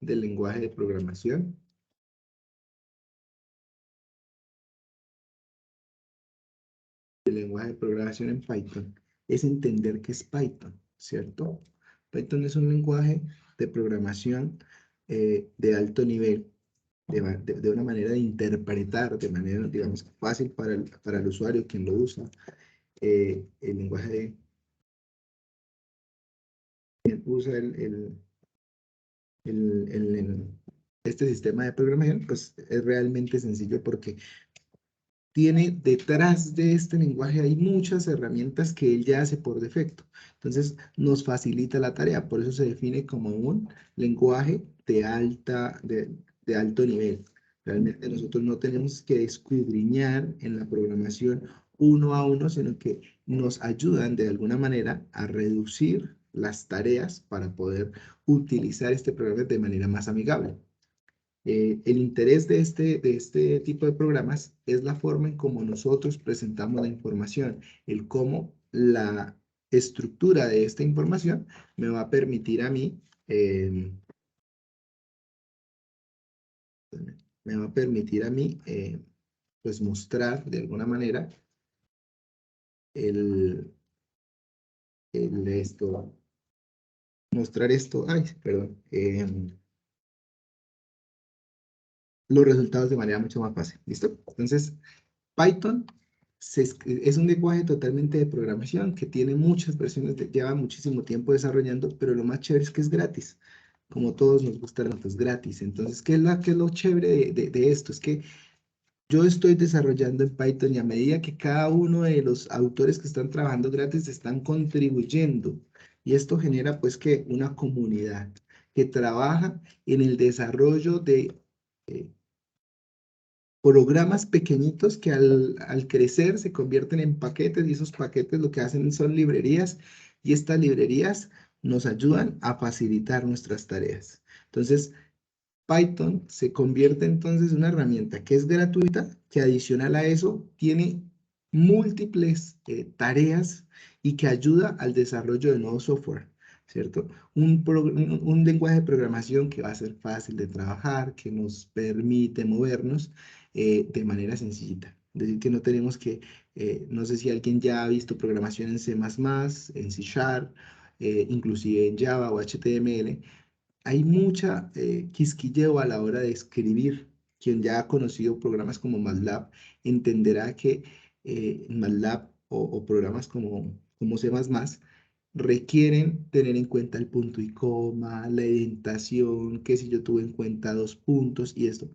del lenguaje de programación. El lenguaje de programación en Python es entender qué es Python, ¿cierto? Python es un lenguaje de programación de alto nivel, de una manera de interpretar, de manera, digamos, fácil para el usuario, quien lo usa, el lenguaje quien usa este sistema de programación, pues es realmente sencillo porque tiene detrás de este lenguaje hay muchas herramientas que él ya hace por defecto. Entonces nos facilita la tarea, por eso se define como un lenguaje de alto nivel. Realmente nosotros no tenemos que escudriñar en la programación uno a uno, sino que nos ayudan de alguna manera a reducir las tareas para poder utilizar este programa de manera más amigable. El interés de este tipo de programas es la forma en cómo nosotros presentamos la información, el cómo la estructura de esta información me va a permitir a mí, me va a permitir a mí, pues mostrar de alguna manera el, mostrar esto, ay, perdón, los resultados de manera mucho más fácil, ¿listo? Entonces, Python es un lenguaje totalmente de programación que tiene muchas versiones, lleva muchísimo tiempo desarrollando, pero lo más chévere es que es gratis. Como todos nos gusta, es gratis. Entonces, qué es lo chévere de esto? Es que yo estoy desarrollando en Python y a medida que cada uno de los autores que están trabajando gratis están contribuyendo. Y esto genera pues que una comunidad que trabaja en el desarrollo de eh, programas pequeñitos que al crecer se convierten en paquetes y esos paquetes lo que hacen son librerías y estas librerías nos ayudan a facilitar nuestras tareas. Entonces, Python se convierte entonces en una herramienta que es gratuita, que adicional a eso tiene múltiples tareas y que ayuda al desarrollo de nuevo software, ¿cierto? Un lenguaje de programación que va a ser fácil de trabajar, que nos permite movernos de manera sencillita. Es decir, que no tenemos que, no sé si alguien ya ha visto programación en C++, en C Sharp, inclusive en Java o HTML. Hay mucha quisquilleo a la hora de escribir. Quien ya ha conocido programas como MATLAB entenderá que MATLAB o programas como C++ requieren tener en cuenta el punto y coma, la indentación, que si yo tuve en cuenta dos puntos y esto.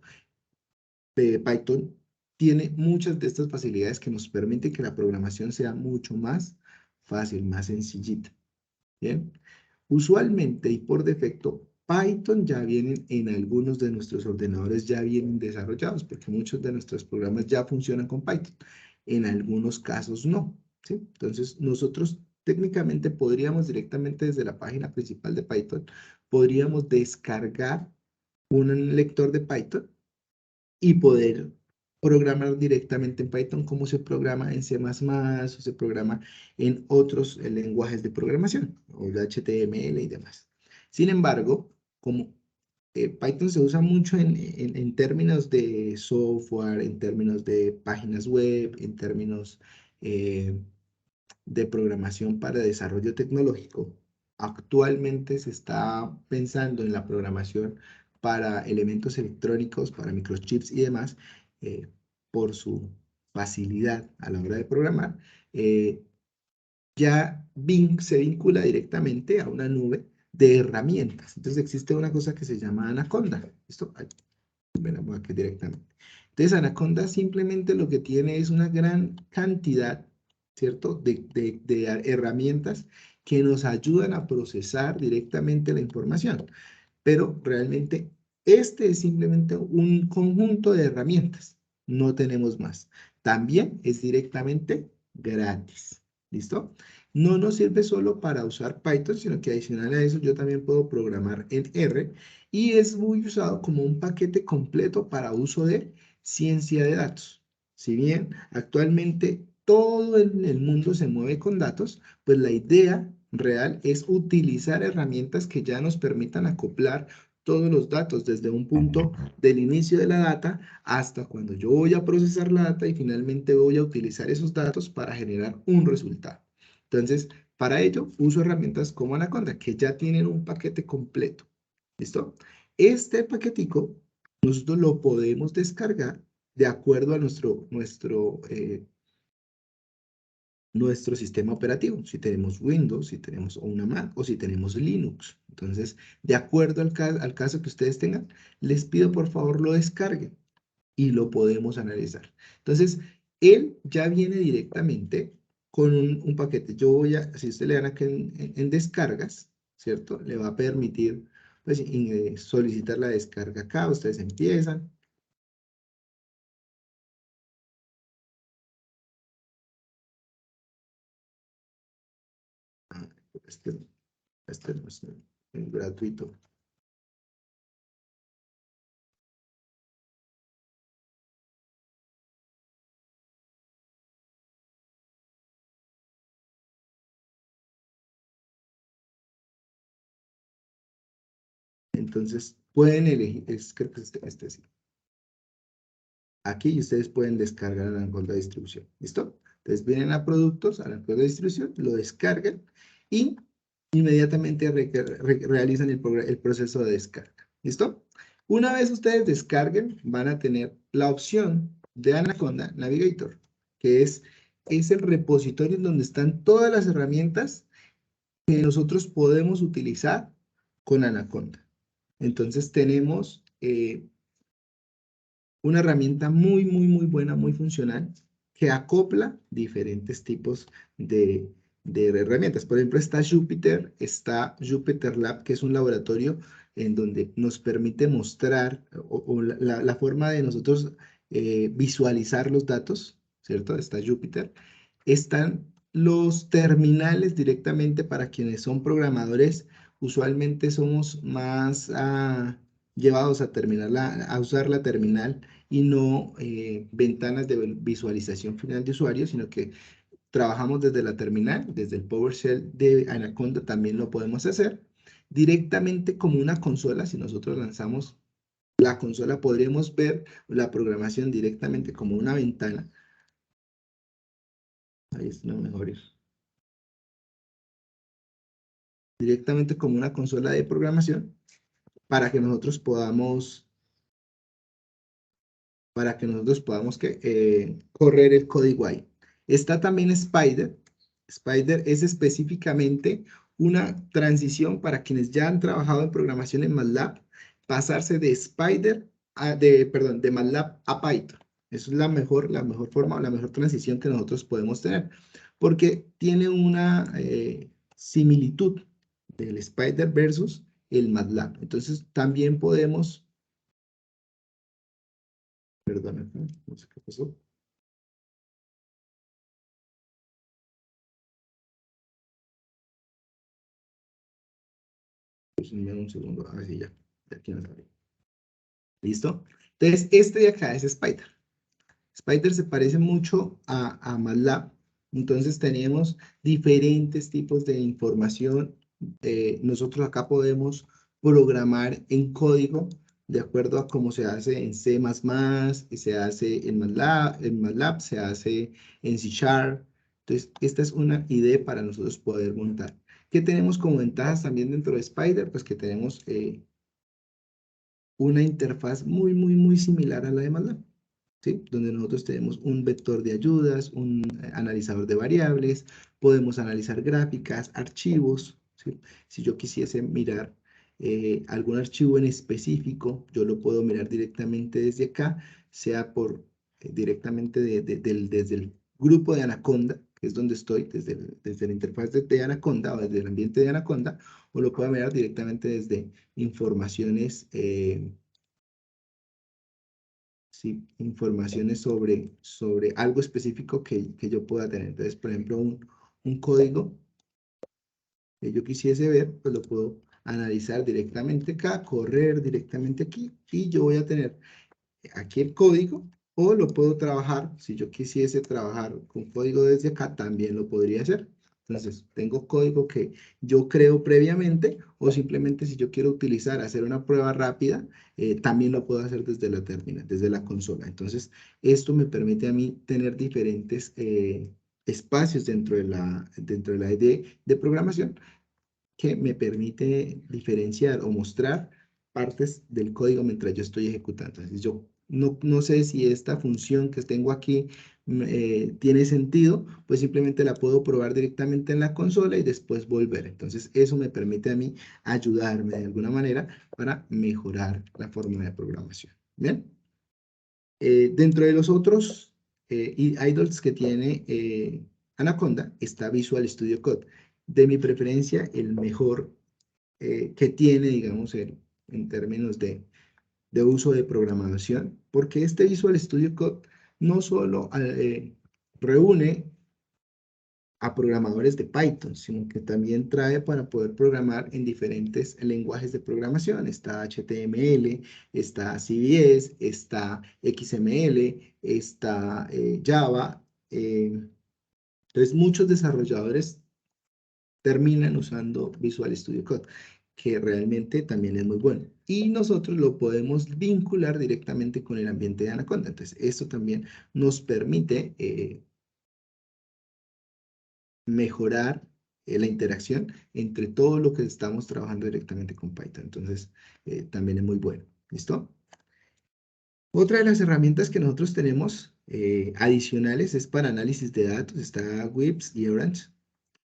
Python tiene muchas de estas facilidades que nos permiten que la programación sea mucho más fácil, más sencillita. Bien. Usualmente y por defecto, Python ya vienen en algunos de nuestros ordenadores, ya vienen desarrollados, porque muchos de nuestros programas ya funcionan con Python. En algunos casos no, ¿sí? Entonces, nosotros técnicamente podríamos directamente desde la página principal de Python, podríamos descargar un lector de Python y poder programar directamente en Python como se programa en C++ o se programa en otros lenguajes de programación, o de HTML y demás. Sin embargo, como Python se usa mucho en términos de software, en términos de páginas web, en términos de programación para desarrollo tecnológico. Actualmente se está pensando en la programación para elementos electrónicos, para microchips y demás, eh, por su facilidad a la hora de programar. Ya Bing se vincula directamente a una nube de herramientas. Entonces existe una cosa que se llama Anaconda. ¿Listo? Ahí, veremos aquí directamente. Entonces Anaconda simplemente lo que tiene es una gran cantidad, ¿cierto? De herramientas que nos ayudan a procesar directamente la información. Pero realmente este es simplemente un conjunto de herramientas. No tenemos más. También es directamente gratis. ¿Listo? No nos sirve solo para usar Python, sino que adicional a eso yo también puedo programar en R y es muy usado como un paquete completo para uso de ciencia de datos. Si bien actualmente todo el mundo se mueve con datos, pues la idea real es utilizar herramientas que ya nos permitan acoplar todos los datos desde un punto del inicio de la data hasta cuando yo voy a procesar la data y finalmente voy a utilizar esos datos para generar un resultado. Entonces, para ello uso herramientas como Anaconda, que ya tienen un paquete completo. ¿Listo? Este paquetico nosotros lo podemos descargar de acuerdo a nuestro sistema operativo, si tenemos Windows, si tenemos una Mac o si tenemos Linux. Entonces, de acuerdo al caso que ustedes tengan, les pido por favor lo descarguen y lo podemos analizar. Entonces, él ya viene directamente con un paquete. Yo voy a, si usted le dan aquí en descargas, ¿cierto? Le va a permitir pues, solicitar la descarga acá, ustedes empiezan. Ah, Este, este no es gratuito. Entonces, pueden elegir, creo que este sí. Aquí ustedes pueden descargar el Anaconda de distribución. ¿Listo? Entonces vienen a productos, a Anaconda de distribución, lo descargan y inmediatamente realizan el proceso de descarga. ¿Listo? Una vez ustedes descarguen, van a tener la opción de Anaconda Navigator, que es el repositorio en donde están todas las herramientas que nosotros podemos utilizar con Anaconda. Entonces tenemos una herramienta muy buena, muy funcional, que acopla diferentes tipos de herramientas. Por ejemplo, está Jupyter Lab, que es un laboratorio en donde nos permite mostrar o la forma de nosotros visualizar los datos, ¿cierto? Está Jupyter. Están los terminales directamente para quienes son programadores. Usualmente somos más llevados a, a usar la terminal y no ventanas de visualización final de usuario, sino que trabajamos desde la terminal, desde el PowerShell de Anaconda también lo podemos hacer. Directamente como una consola, si nosotros lanzamos la consola, podremos ver la programación directamente como una ventana. Ahí es lo mejor. Directamente como una consola de programación para que nosotros podamos correr el código ahí. Está también Spider. Spider es específicamente una transición para quienes ya han trabajado en programación en MATLAB, pasarse de perdón, de MATLAB a Python. Esa es la mejor forma, la mejor transición que nosotros podemos tener, porque tiene una similitud del Spider versus el MATLAB. Entonces, también podemos, perdón, no sé qué pasó. Pues, un segundo, a ver si ya aquí nos abre. ¿Listo? Entonces, este de acá es Spider. Spider se parece mucho a MATLAB. Entonces, tenemos diferentes tipos de información. Nosotros acá podemos programar en código de acuerdo a cómo se hace en C++, y se hace en MATLAB se hace en C#. Entonces, esta es una idea para nosotros poder montar. ¿Qué tenemos como ventajas también dentro de Spider? Pues que tenemos una interfaz muy similar a la de MATLAB, ¿sí? Donde nosotros tenemos un vector de ayudas, un analizador de variables, podemos analizar gráficas, archivos, ¿sí? Si yo quisiese mirar algún archivo en específico, yo lo puedo mirar directamente desde acá, sea directamente desde el grupo de Anaconda, que es donde estoy, desde la interfaz de Anaconda o desde el ambiente de Anaconda, o lo puedo mirar directamente desde informaciones, sí, informaciones sobre algo específico que yo pueda tener. Entonces, por ejemplo, un código que yo quisiese ver, pues lo puedo analizar directamente acá, correr directamente aquí, y yo voy a tener aquí el código, o lo puedo trabajar, si yo quisiese trabajar con código desde acá, también lo podría hacer. Entonces, tengo código que yo creo previamente o simplemente si yo quiero utilizar, hacer una prueba rápida, también lo puedo hacer desde la terminal, desde la consola. Entonces, esto me permite a mí tener diferentes espacios dentro de la IDE de programación que me permite diferenciar o mostrar partes del código mientras yo estoy ejecutando. Entonces, yo no sé si esta función que tengo aquí tiene sentido, pues simplemente la puedo probar directamente en la consola y después volver. Entonces, eso me permite a mí ayudarme de alguna manera para mejorar la forma de programación. Bien. Dentro de los otros idols que tiene Anaconda está Visual Studio Code. De mi preferencia, el mejor que tiene, digamos, en términos de uso de programación, porque este Visual Studio Code no solo reúne a programadores de Python, sino que también trae para poder programar en diferentes lenguajes de programación. Está HTML, está CSS, está XML, está Java. Entonces, muchos desarrolladores terminan usando Visual Studio Code, que realmente también es muy bueno. Y nosotros lo podemos vincular directamente con el ambiente de Anaconda. Entonces, esto también nos permite mejorar la interacción entre todo lo que estamos trabajando directamente con Python. Entonces, también es muy bueno. ¿Listo? Otra de las herramientas que nosotros tenemos adicionales es para análisis de datos. Está WIPS y Orange.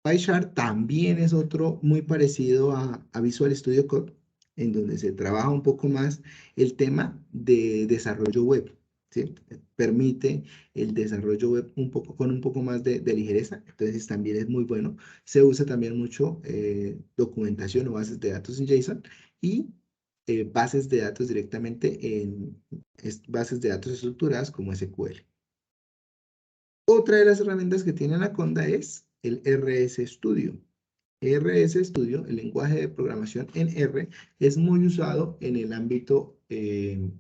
PyChart también es otro muy parecido a Visual Studio Code, en donde se trabaja un poco más el tema de desarrollo web, ¿sí? Permite el desarrollo web con un poco más de ligereza, entonces también es muy bueno. Se usa también mucho documentación o bases de datos en JSON y bases de datos directamente en bases de datos estructuradas como SQL. Otra de las herramientas que tiene Anaconda es el RS Studio. RS Studio, el lenguaje de programación en R, es muy usado en el ámbito de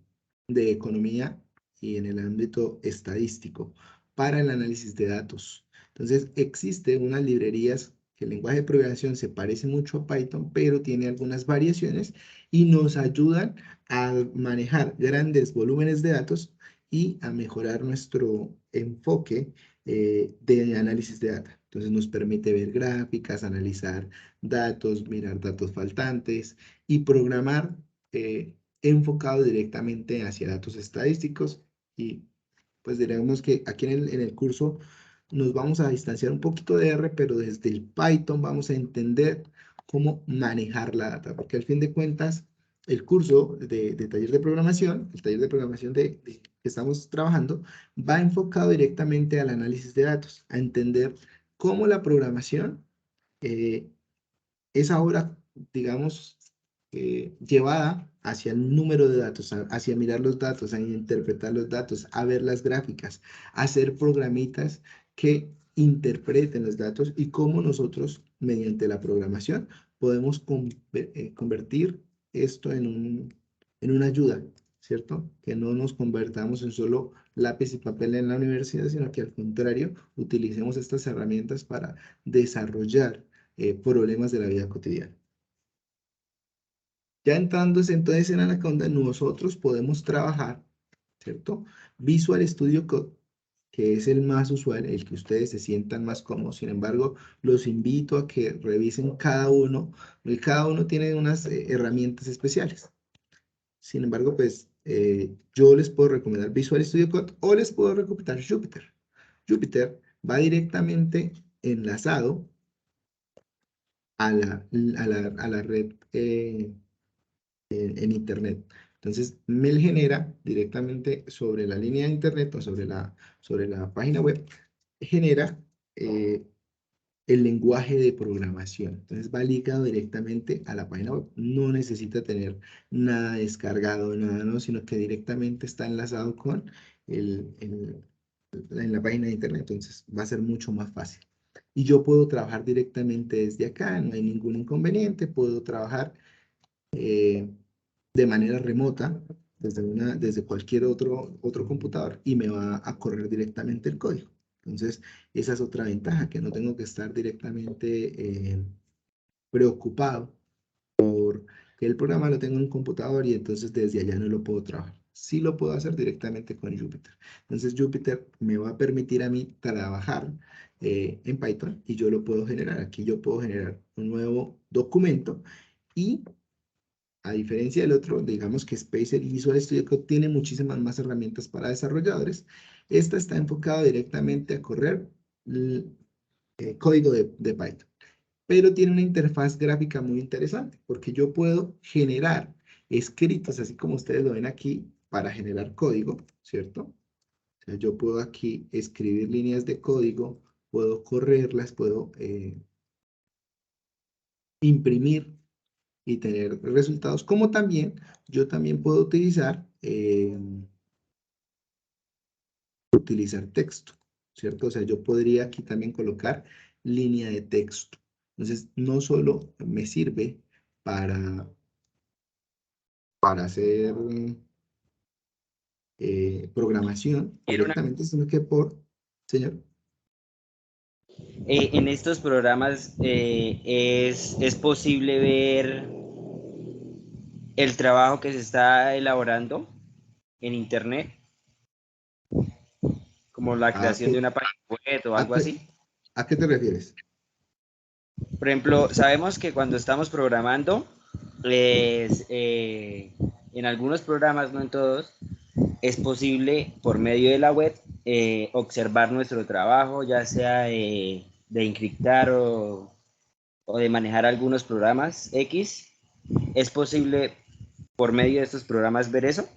economía y en el ámbito estadístico para el análisis de datos. Entonces, existe unas librerías que el lenguaje de programación se parece mucho a Python, pero tiene algunas variaciones y nos ayudan a manejar grandes volúmenes de datos y a mejorar nuestro enfoque de análisis de data. Entonces nos permite ver gráficas, analizar datos, mirar datos faltantes y programar enfocado directamente hacia datos estadísticos. Y pues diremos que aquí en el curso nos vamos a distanciar un poquito de R, pero desde el Python vamos a entender cómo manejar la data, porque al fin de cuentas el curso de taller de programación, el taller de programación que estamos trabajando, va enfocado directamente al análisis de datos, a entender cómo la programación eh, es ahora, digamos, llevada hacia el número de datos, hacia mirar los datos, a interpretar los datos, a ver las gráficas, a hacer programitas que interpreten los datos y cómo nosotros, mediante la programación, podemos convertir esto en una ayuda, ¿cierto? Que no nos convertamos en solo lápiz y papel en la universidad, sino que al contrario, utilicemos estas herramientas para desarrollar problemas de la vida cotidiana. Ya entonces en Anaconda, nosotros podemos trabajar, ¿cierto? Visual Studio Code, que es el más usual, el que ustedes se sientan más cómodos. Sin embargo, los invito a que revisen cada uno, porque cada uno tiene unas herramientas especiales. Sin embargo, pues yo les puedo recomendar Visual Studio Code o les puedo recomendar Jupyter. Jupyter va directamente enlazado a la red en Internet. Entonces, me genera directamente sobre la línea de Internet o sobre la página web, genera el lenguaje de programación. Entonces, va ligado directamente a la página web. No necesita tener nada descargado, nada, ¿no? Sino que directamente está enlazado con en la página de Internet. Entonces, va a ser mucho más fácil. Y yo puedo trabajar directamente desde acá, no hay ningún inconveniente. Puedo trabajar de manera remota desde cualquier otro computador y me va a correr directamente el código. Entonces, esa es otra ventaja, que no tengo que estar directamente preocupado que el programa lo tengo en un computador y entonces desde allá no lo puedo trabajar. Sí lo puedo hacer directamente con Jupyter. Entonces Jupyter me va a permitir a mí trabajar en Python y yo lo puedo generar. Aquí yo puedo generar un nuevo documento y a diferencia del otro, digamos que Spacer y Visual Studio Code tiene muchísimas más herramientas para desarrolladores. Esta está enfocada directamente a correr código de Python, pero tiene una interfaz gráfica muy interesante, porque yo puedo generar escritos, así como ustedes lo ven aquí, para generar código, ¿cierto? O sea, yo puedo aquí escribir líneas de código, puedo correrlas, puedo imprimir y tener resultados, como también yo también puedo utilizar texto, ¿cierto? O sea, yo podría aquí también colocar línea de texto. Entonces, no solo me sirve para, para hacer programación Quiero una- directamente, sino que señor. En estos programas es posible ver el trabajo que se está elaborando en Internet, como la ¿A creación de qué, una página web o a algo qué, así. a qué te refieres? Por ejemplo, sabemos que cuando estamos programando, es, en algunos programas, no en todos, es posible por medio de la web observar nuestro trabajo, ya sea de encriptar o de manejar algunos programas X. ¿Es posible por medio de estos programas ver eso?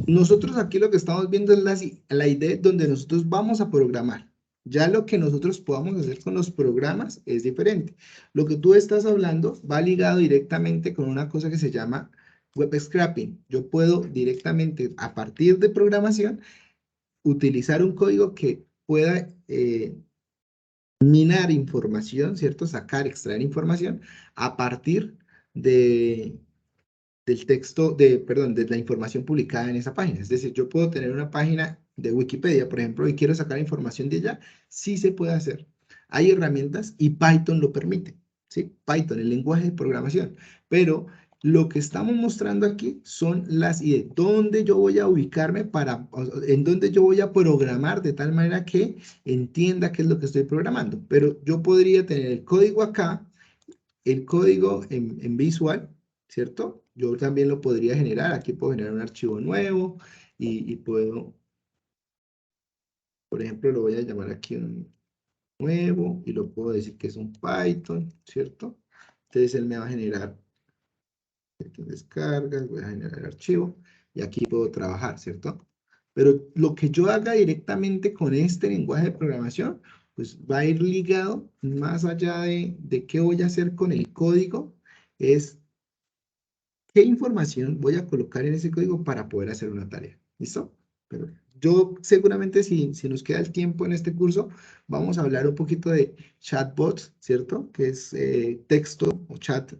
Nosotros aquí lo que estamos viendo es la idea donde nosotros vamos a programar. Ya lo que nosotros podamos hacer con los programas es diferente. Lo que tú estás hablando va ligado directamente con una cosa que se llama web scraping. Yo puedo directamente, a partir de programación, utilizar un código que pueda minar información, ¿cierto? Sacar, extraer información a partir de, del texto, perdón, de la información publicada en esa página. Es decir, yo puedo tener una página de Wikipedia, por ejemplo, y quiero sacar información de ella, sí se puede hacer. Hay herramientas y Python lo permite, ¿sí? Python, el lenguaje de programación. Pero lo que estamos mostrando aquí son las ideas, dónde yo voy a ubicarme en dónde yo voy a programar de tal manera que entienda qué es lo que estoy programando. Pero yo podría tener el código acá, el código en Visual, ¿cierto? Yo también lo podría generar. Aquí puedo generar un archivo nuevo y puedo, por ejemplo, lo voy a llamar aquí un nuevo y lo puedo decir que es un Python, ¿cierto? Entonces él me va a generar descargas, voy a generar el archivo y aquí puedo trabajar, ¿cierto? Pero lo que yo haga directamente con este lenguaje de programación, pues va a ir ligado más allá de qué voy a hacer con el código, es qué información voy a colocar en ese código para poder hacer una tarea. ¿Listo? Pero yo seguramente si nos queda el tiempo en este curso, vamos a hablar un poquito de chatbots, ¿cierto? Que es texto o chat,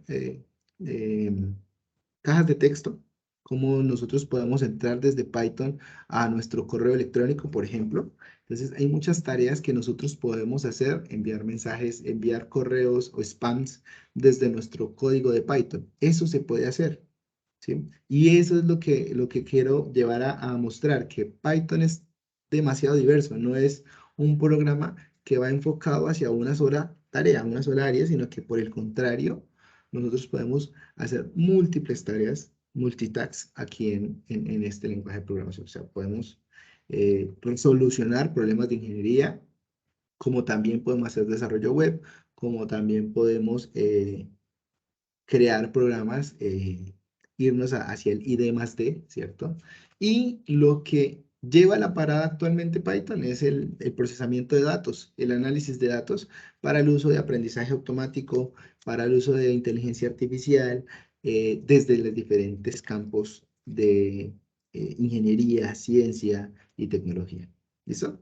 cajas de texto, cómo nosotros podemos entrar desde Python a nuestro correo electrónico, por ejemplo. Entonces, hay muchas tareas que nosotros podemos hacer, enviar mensajes, enviar correos o spams desde nuestro código de Python. Eso se puede hacer, ¿sí? Y eso es lo que quiero llevar a mostrar, que Python es demasiado diverso, no es un programa que va enfocado hacia una sola tarea, una sola área, sino que por el contrario, nosotros podemos hacer múltiples tareas, multitask aquí en este lenguaje de programación. O sea, podemos solucionar problemas de ingeniería, como también podemos hacer desarrollo web, como también podemos crear programas, irnos hacia el ID más D, ¿cierto? Y lo que lleva la parada actualmente Python es el procesamiento de datos, el análisis de datos para el uso de aprendizaje automático, para el uso de inteligencia artificial, desde los diferentes campos de ingeniería, ciencia y tecnología. ¿Listo?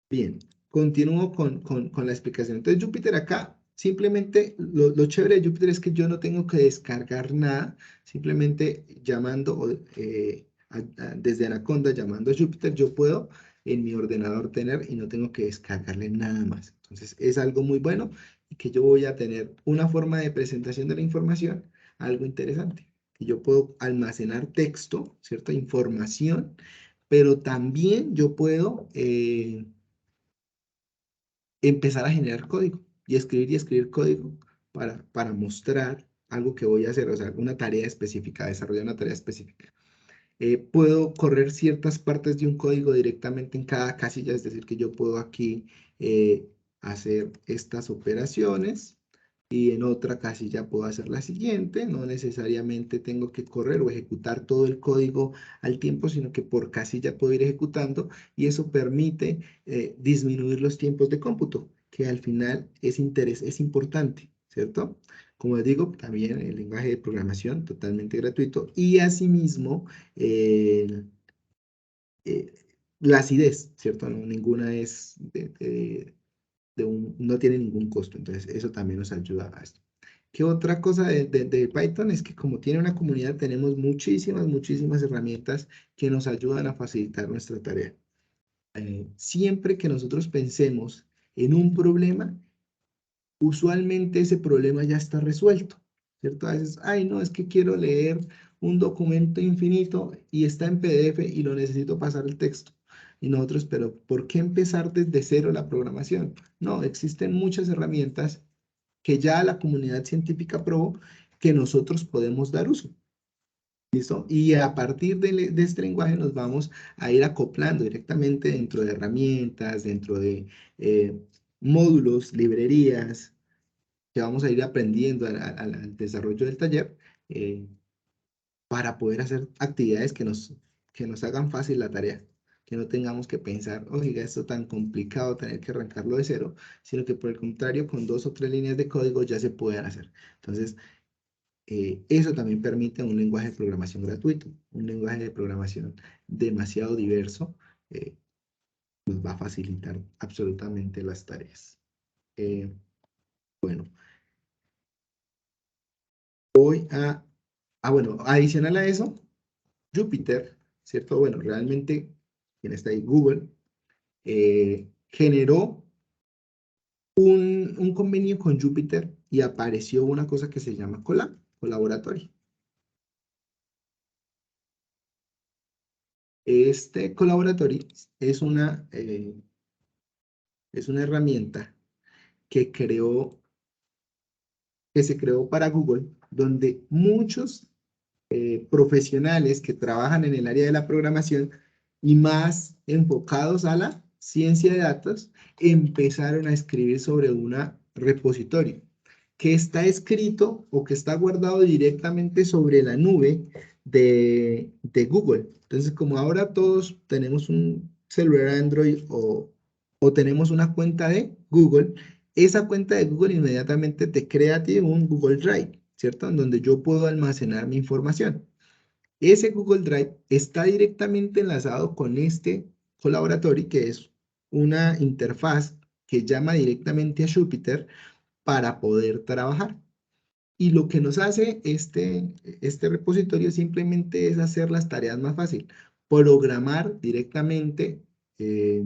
Bien, continúo con la explicación. Entonces, Jupyter acá, simplemente lo chévere de Jupyter es que yo no tengo que descargar nada, simplemente llamando desde Anaconda llamando a Jupyter, yo puedo en mi ordenador tener y no tengo que descargarle nada más. Entonces es algo muy bueno y que yo voy a tener una forma de presentación de la información, algo interesante. Que yo puedo almacenar texto, ¿cierto? Información, pero también yo puedo empezar a generar código y escribir código para mostrar algo que voy a hacer, o sea, una tarea específica, desarrollar una tarea específica. Puedo correr ciertas partes de un código directamente en cada casilla, es decir, que yo puedo aquí hacer estas operaciones y en otra casilla puedo hacer la siguiente. No necesariamente tengo que correr o ejecutar todo el código al tiempo, sino que por casilla puedo ir ejecutando y eso permite disminuir los tiempos de cómputo, que al final es importante, ¿cierto? Como les digo, también el lenguaje de programación totalmente gratuito y asimismo eh, eh, la acidez, ¿cierto? No, ninguna es no tiene ningún costo, entonces eso también nos ayuda a esto. ¿Qué otra cosa de Python? Es que como tiene una comunidad, tenemos muchísimas herramientas que nos ayudan a facilitar nuestra tarea. Siempre que nosotros pensemos en un problema, usualmente ese problema ya está resuelto, ¿cierto? A veces, ay, no, es que quiero leer un documento infinito y está en PDF y lo necesito pasar el texto. Y nosotros, pero ¿por qué empezar desde cero la programación? No, existen muchas herramientas que ya la comunidad científica probó que nosotros podemos dar uso. ¿Listo? Y a partir de este lenguaje nos vamos a ir acoplando directamente dentro de herramientas, dentro de módulos, librerías, que vamos a ir aprendiendo al desarrollo del taller eh, para poder hacer actividades que nos hagan fácil la tarea, que no tengamos que pensar, oiga, esto tan complicado, tener que arrancarlo de cero, sino que por el contrario, con 2 o 3 líneas de código ya se pueden hacer. Entonces, eso también permite un lenguaje de programación gratuito, un lenguaje de programación demasiado diverso, eh, nos va a facilitar absolutamente las tareas. Bueno, voy a bueno, adicional a eso, Jupyter, ¿cierto? Bueno, realmente, quien está ahí, Google, generó un convenio con Jupyter y apareció una cosa que se llama Colab, Colaboratory. Este Colaboratory es una herramienta que que se creó para Google, donde muchos profesionales que trabajan en el área de la programación y más enfocados a la ciencia de datos, empezaron a escribir sobre un repositorio que está escrito o que está guardado directamente sobre la nube de Google. Entonces, como ahora todos tenemos un celular Android o tenemos una cuenta de Google, esa cuenta de Google inmediatamente te crea a ti un Google Drive, ¿cierto? En donde yo puedo almacenar mi información. Ese Google Drive está directamente enlazado con este Colaboratory, que es una interfaz que llama directamente a Jupyter para poder trabajar. Y lo que nos hace este repositorio simplemente es hacer las tareas más fácil. Programar directamente eh,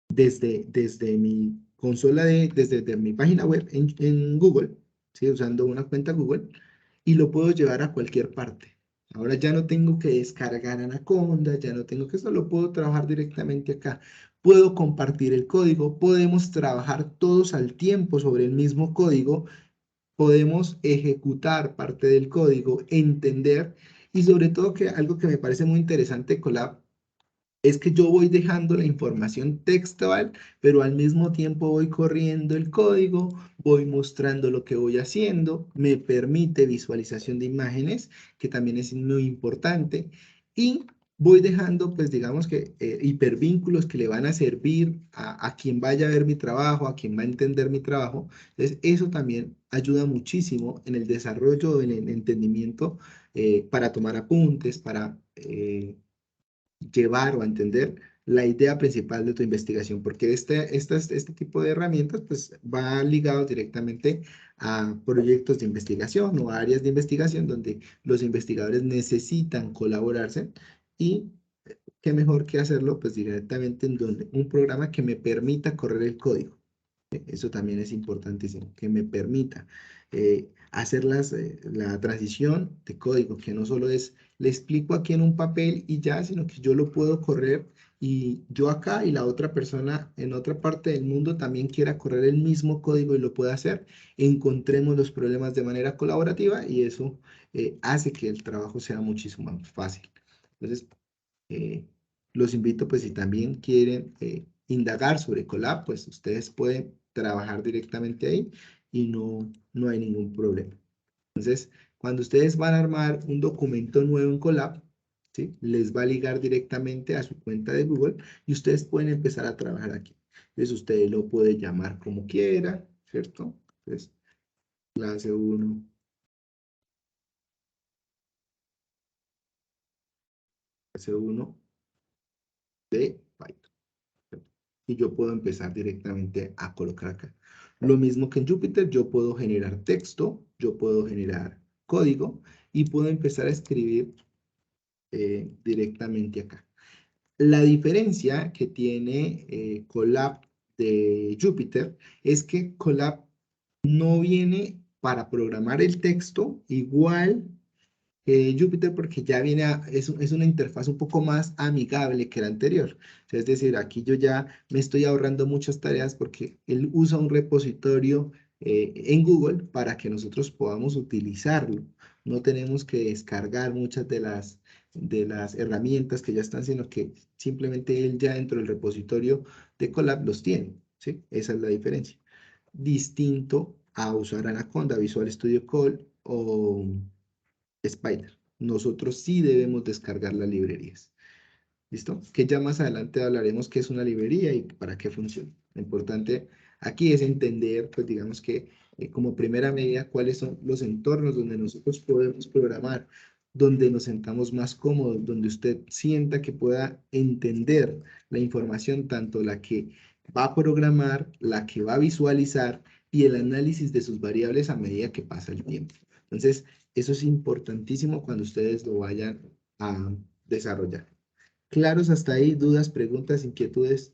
desde mi consola, desde mi página web en Google, ¿sí? Usando una cuenta Google, y lo puedo llevar a cualquier parte. Ahora ya no tengo que descargar Anaconda, ya no tengo que eso, lo puedo trabajar directamente acá. Puedo compartir el código, podemos trabajar todos al tiempo sobre el mismo código, podemos ejecutar parte del código, entender, y sobre todo que algo que me parece muy interesante, Colab, es que yo voy dejando la información textual, pero al mismo tiempo voy corriendo el código, voy mostrando lo que voy haciendo, me permite visualización de imágenes, que también es muy importante, y voy dejando, pues digamos que hipervínculos que le van a servir a quien vaya a ver mi trabajo, a quien va a entender mi trabajo. Entonces, eso también ayuda muchísimo en el desarrollo, en el entendimiento, para tomar apuntes, para llevar o entender la idea principal de tu investigación, porque este tipo de herramientas pues va ligado directamente a proyectos de investigación o a áreas de investigación donde los investigadores necesitan colaborarse y qué mejor que hacerlo pues directamente en donde un programa que me permita correr el código. Eso también es importantísimo, que me permita hacer la transición de código, que no solo es, le explico aquí en un papel y ya, sino que yo lo puedo correr y yo acá y la otra persona en otra parte del mundo también quiera correr el mismo código y lo pueda hacer. Encontremos los problemas de manera colaborativa y eso hace que el trabajo sea muchísimo más fácil. Entonces, eh, los invito, pues, si también quieren indagar sobre Colab, pues ustedes pueden trabajar directamente ahí y no hay ningún problema. Entonces, cuando ustedes van a armar un documento nuevo en Colab, ¿sí? Les va a ligar directamente a su cuenta de Google y ustedes pueden empezar a trabajar aquí. Entonces, ustedes lo pueden llamar como quiera, ¿cierto? Entonces, clase 1 clase 1 de Python. Y yo puedo empezar directamente a colocar acá. Lo mismo que en Jupyter, yo puedo generar texto, yo puedo generar código y puedo empezar a escribir directamente acá. La diferencia que tiene Colab de Jupyter es que Colab no viene para programar el texto igual Jupyter porque ya viene es una interfaz un poco más amigable que la anterior. O sea, es decir, aquí yo ya me estoy ahorrando muchas tareas porque él usa un repositorio en Google para que nosotros podamos utilizarlo. No tenemos que descargar muchas de las herramientas que ya están, sino que simplemente él ya dentro del repositorio de Colab los tiene. ¿Sí? Esa es la diferencia. Distinto a usar Anaconda, Visual Studio Code o Spider. Nosotros sí debemos descargar las librerías. ¿Listo? Que ya más adelante hablaremos qué es una librería y para qué funciona. Lo importante aquí es entender, pues digamos que como primera medida, cuáles son los entornos donde nosotros podemos programar, donde nos sentamos más cómodos, donde usted sienta que pueda entender la información, tanto la que va a programar, la que va a visualizar y el análisis de sus variables a medida que pasa el tiempo. Entonces, eso es importantísimo cuando ustedes lo vayan a desarrollar. ¿Claros hasta ahí? ¿Dudas, preguntas, inquietudes?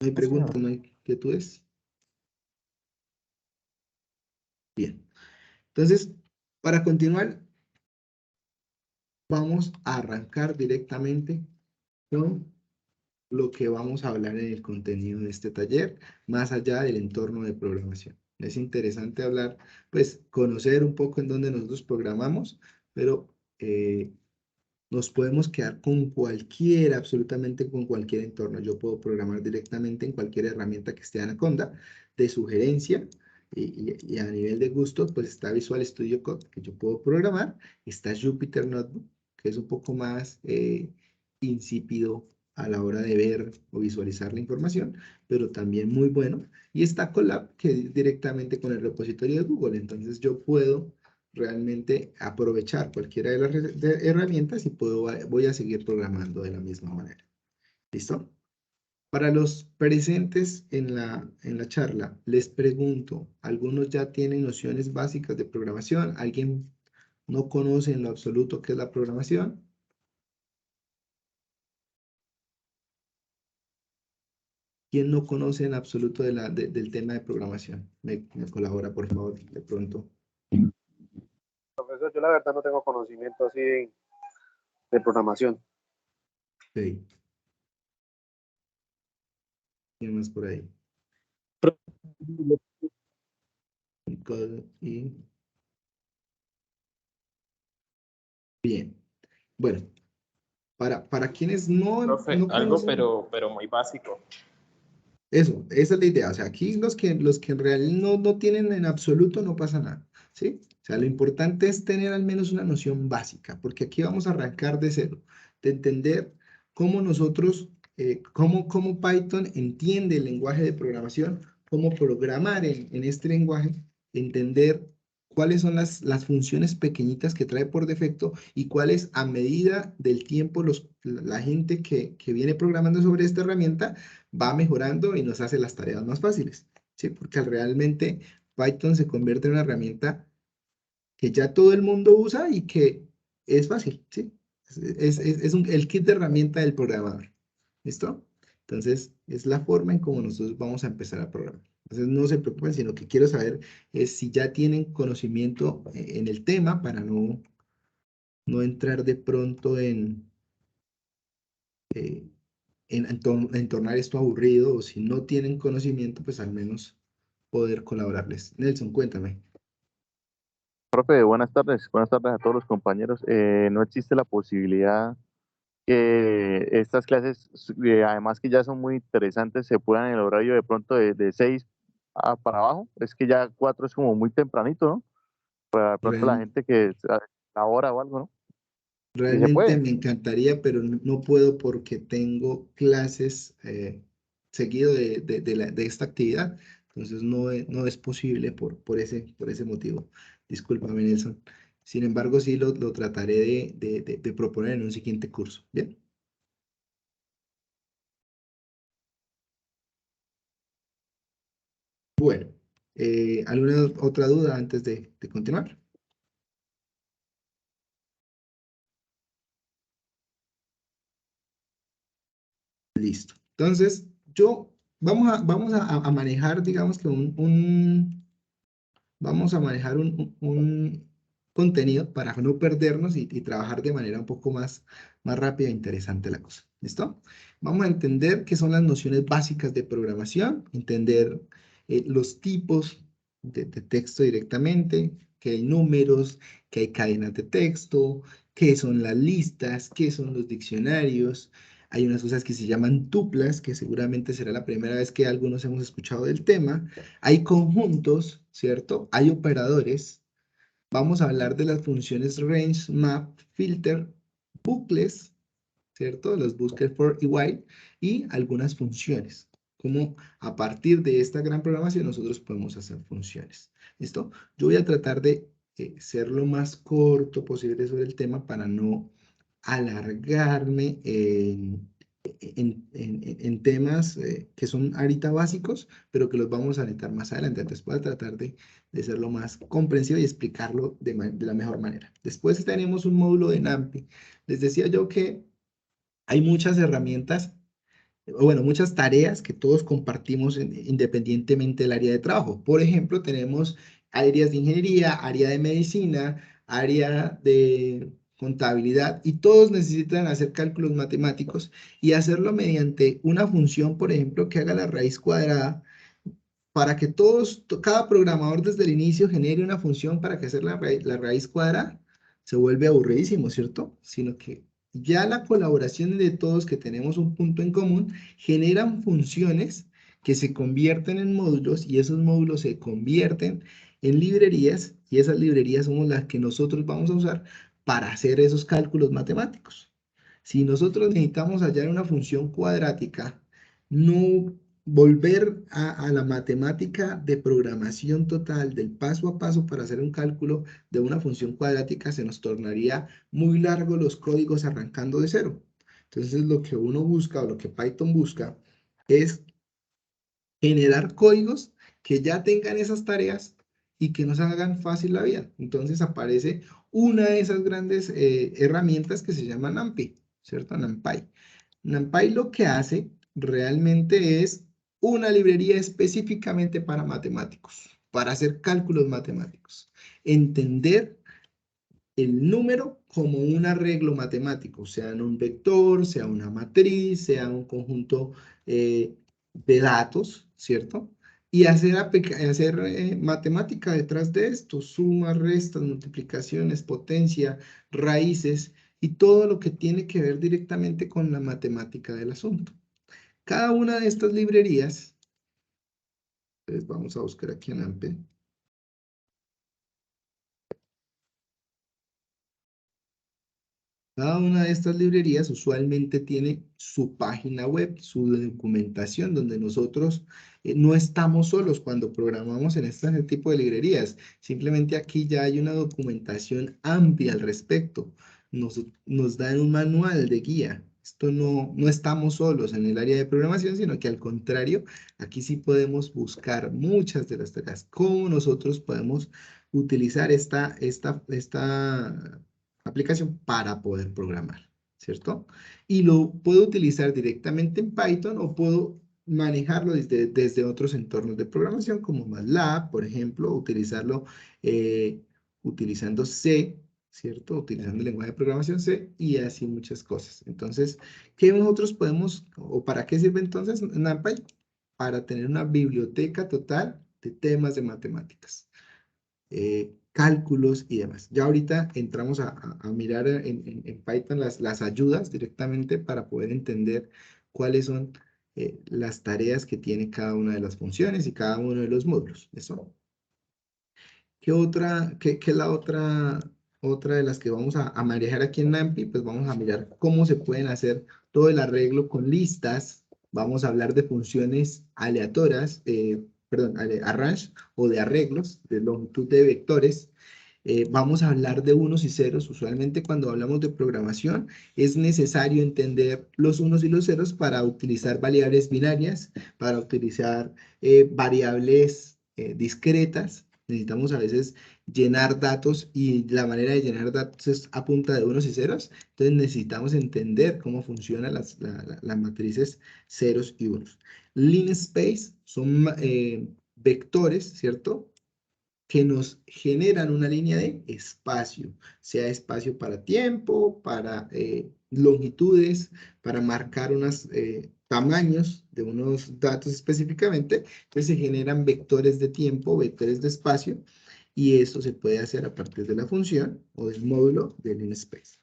¿No hay Sí, señor. preguntas, no hay inquietudes? Bien. Entonces, para continuar, vamos a arrancar directamente con lo que vamos a hablar en el contenido de este taller, más allá del entorno de programación. Es interesante hablar, pues, conocer un poco en dónde nosotros programamos, pero nos podemos quedar con cualquiera, absolutamente con cualquier entorno. Yo puedo programar directamente en cualquier herramienta que esté Anaconda de sugerencia y a nivel de gusto, pues está Visual Studio Code que yo puedo programar. Está Jupyter Notebook, que es un poco más insípido a la hora de ver o visualizar la información, pero también muy bueno. Y está Colab, que es directamente con el repositorio de Google. Entonces yo puedo realmente aprovechar cualquiera de las herramientas y voy a seguir programando de la misma manera. ¿Listo? Para los presentes en la charla, les pregunto, ¿algunos ya tienen nociones básicas de programación? ¿Alguien no conoce en lo absoluto qué es la programación? ¿Quién no conoce en absoluto del tema de programación? Me colabora, por favor, de pronto. Profesor, yo la verdad no tengo conocimiento así de programación. Sí. ¿Quién más por ahí? Y bien. Bueno, para quienes Profe, no algo conocen, pero muy básico. eso, esa es la idea. O sea, aquí los que en realidad no tienen en absoluto, no pasa nada, ¿sí? O sea, lo importante es tener al menos una noción básica, porque aquí vamos a arrancar de cero, de entender cómo nosotros cómo Python entiende el lenguaje de programación, cómo programar en este lenguaje, entender cuáles son las funciones pequeñitas que trae por defecto y cuáles a medida del tiempo la gente que viene programando sobre esta herramienta va mejorando y nos hace las tareas más fáciles, ¿sí? Porque realmente Python se convierte en una herramienta que ya todo el mundo usa y que es fácil, ¿sí? El kit de herramienta del programador, ¿listo? Entonces, es la forma en cómo nosotros vamos a empezar a programar. Entonces, no se preocupen, sino que quiero saber es si ya tienen conocimiento en el tema para no entrar de pronto eh, en tornar esto aburrido, o si no tienen conocimiento, pues al menos poder colaborarles. Nelson, cuéntame. Profe, buenas tardes a todos los compañeros. No existe la posibilidad que estas clases, además que ya son muy interesantes, se puedan en el horario de pronto de 6 para abajo. Es que ya 4 es como muy tempranito, ¿no? Para de pronto la Real- gente que la hora o algo, ¿no? Si se Realmente puede. me encantaría, pero no puedo porque tengo clases seguido de esta actividad. Entonces no es posible por ese motivo. Discúlpame, Nelson. Sin embargo, sí lo trataré de proponer en un siguiente curso. Bien. Bueno, ¿alguna otra duda antes de continuar? Listo. Entonces, vamos a manejar, digamos que vamos a manejar un contenido para no perdernos y trabajar de manera un poco más rápida e interesante la cosa. ¿Listo? Vamos a entender qué son las nociones básicas de programación, entender los tipos de texto directamente, que hay números, que hay cadenas de texto, qué son las listas, qué son los diccionarios. Hay unas cosas que se llaman tuplas, que seguramente será la primera vez que algunos hemos escuchado del tema. Hay conjuntos, ¿cierto? Hay operadores. Vamos a hablar de las funciones range, map, filter, bucles, ¿cierto? Los bucles for y while y algunas funciones. Como a partir de esta gran programación nosotros podemos hacer funciones. ¿Listo? Yo voy a tratar de ser lo más corto posible sobre el tema para no alargarme en temas que son ahorita básicos, pero que los vamos a necesitar más adelante. Entonces voy a tratar de ser lo más comprensivo y explicarlo de la mejor manera. Después tenemos un módulo de NAMPI. Les decía yo que hay muchas herramientas, o bueno, muchas tareas que todos compartimos independientemente del área de trabajo. Por ejemplo, tenemos áreas de ingeniería, área de medicina, área de contabilidad, y todos necesitan hacer cálculos matemáticos y hacerlo mediante una función, por ejemplo, que haga la raíz cuadrada para que cada programador desde el inicio genere una función para que hacer la raíz cuadrada, se vuelve aburridísimo, ¿cierto? Sino que ya la colaboración de todos que tenemos un punto en común generan funciones que se convierten en módulos y esos módulos se convierten en librerías y esas librerías somos las que nosotros vamos a usar para hacer esos cálculos matemáticos. Si nosotros necesitamos hallar una función cuadrática, no volver a la matemática de programación total del paso a paso para hacer un cálculo de una función cuadrática, se nos tornaría muy largo los códigos arrancando de cero. Entonces lo que uno busca o lo que Python busca es generar códigos que ya tengan esas tareas y que nos hagan fácil la vida. Entonces aparece una de esas grandes herramientas que se llama NumPy, ¿cierto? NumPy. NumPy lo que hace realmente es una librería específicamente para matemáticos, para hacer cálculos matemáticos. Entender el número como un arreglo matemático, sea en un vector, sea una matriz, sea un conjunto de datos, ¿cierto? Y hacer matemática detrás de esto, sumas, restas, multiplicaciones, potencia, raíces y todo lo que tiene que ver directamente con la matemática del asunto. Cada una de estas librerías, entonces vamos a buscar aquí en AMPE. Cada una de estas librerías usualmente tiene su página web, su documentación, donde nosotros no estamos solos cuando programamos en este tipo de librerías. Simplemente aquí ya hay una documentación amplia al respecto. Nos dan un manual de guía. Esto no estamos solos en el área de programación, sino que al contrario, aquí sí podemos buscar muchas de las tareas. ¿Cómo nosotros podemos utilizar esta aplicación para poder programar, ¿cierto? Y lo puedo utilizar directamente en Python o puedo manejarlo desde otros entornos de programación como MATLAB, por ejemplo, utilizarlo utilizando C, ¿cierto? Utilizando el lenguaje de programación C y así muchas cosas. Entonces, ¿qué nosotros podemos, o para qué sirve entonces NumPy? Para tener una biblioteca total de temas de matemáticas. Cálculos y demás. Ya ahorita entramos a mirar en Python las ayudas directamente para poder entender cuáles son las tareas que tiene cada una de las funciones y cada uno de los módulos. ¿Eso? ¿Qué es la otra de las que vamos a manejar aquí en NumPy? Pues vamos a mirar cómo se pueden hacer todo el arreglo con listas. Vamos a hablar de funciones aleatorias, perdón, arrange o de arreglos, de longitud de vectores. Vamos a hablar de unos y ceros. Usualmente cuando hablamos de programación es necesario entender los unos y los ceros para utilizar variables binarias, para utilizar variables discretas. Necesitamos a veces llenar datos y la manera de llenar datos es a punta de unos y ceros. Entonces necesitamos entender cómo funcionan las matrices ceros y unos. Linspace son vectores, ¿cierto? Que nos generan una línea de espacio, sea espacio para tiempo, para longitudes, para marcar unos tamaños de unos datos específicamente. Entonces se generan vectores de tiempo, vectores de espacio, y esto se puede hacer a partir de la función o del módulo de linspace.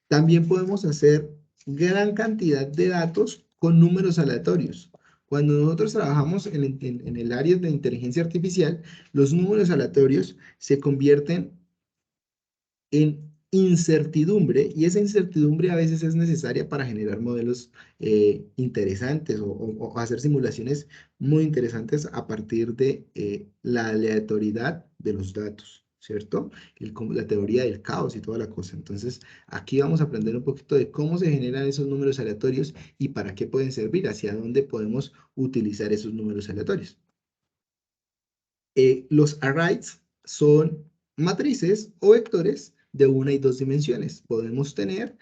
También podemos hacer gran cantidad de datos con números aleatorios. Cuando nosotros trabajamos en el área de inteligencia artificial, los números aleatorios se convierten en incertidumbre y esa incertidumbre a veces es necesaria para generar modelos interesantes o hacer simulaciones muy interesantes a partir de la aleatoriedad de los datos, ¿cierto? La teoría del caos y toda la cosa. Entonces, aquí vamos a aprender un poquito de cómo se generan esos números aleatorios y para qué pueden servir, hacia dónde podemos utilizar esos números aleatorios. Los arrays son matrices o vectores de una y dos dimensiones. Podemos tener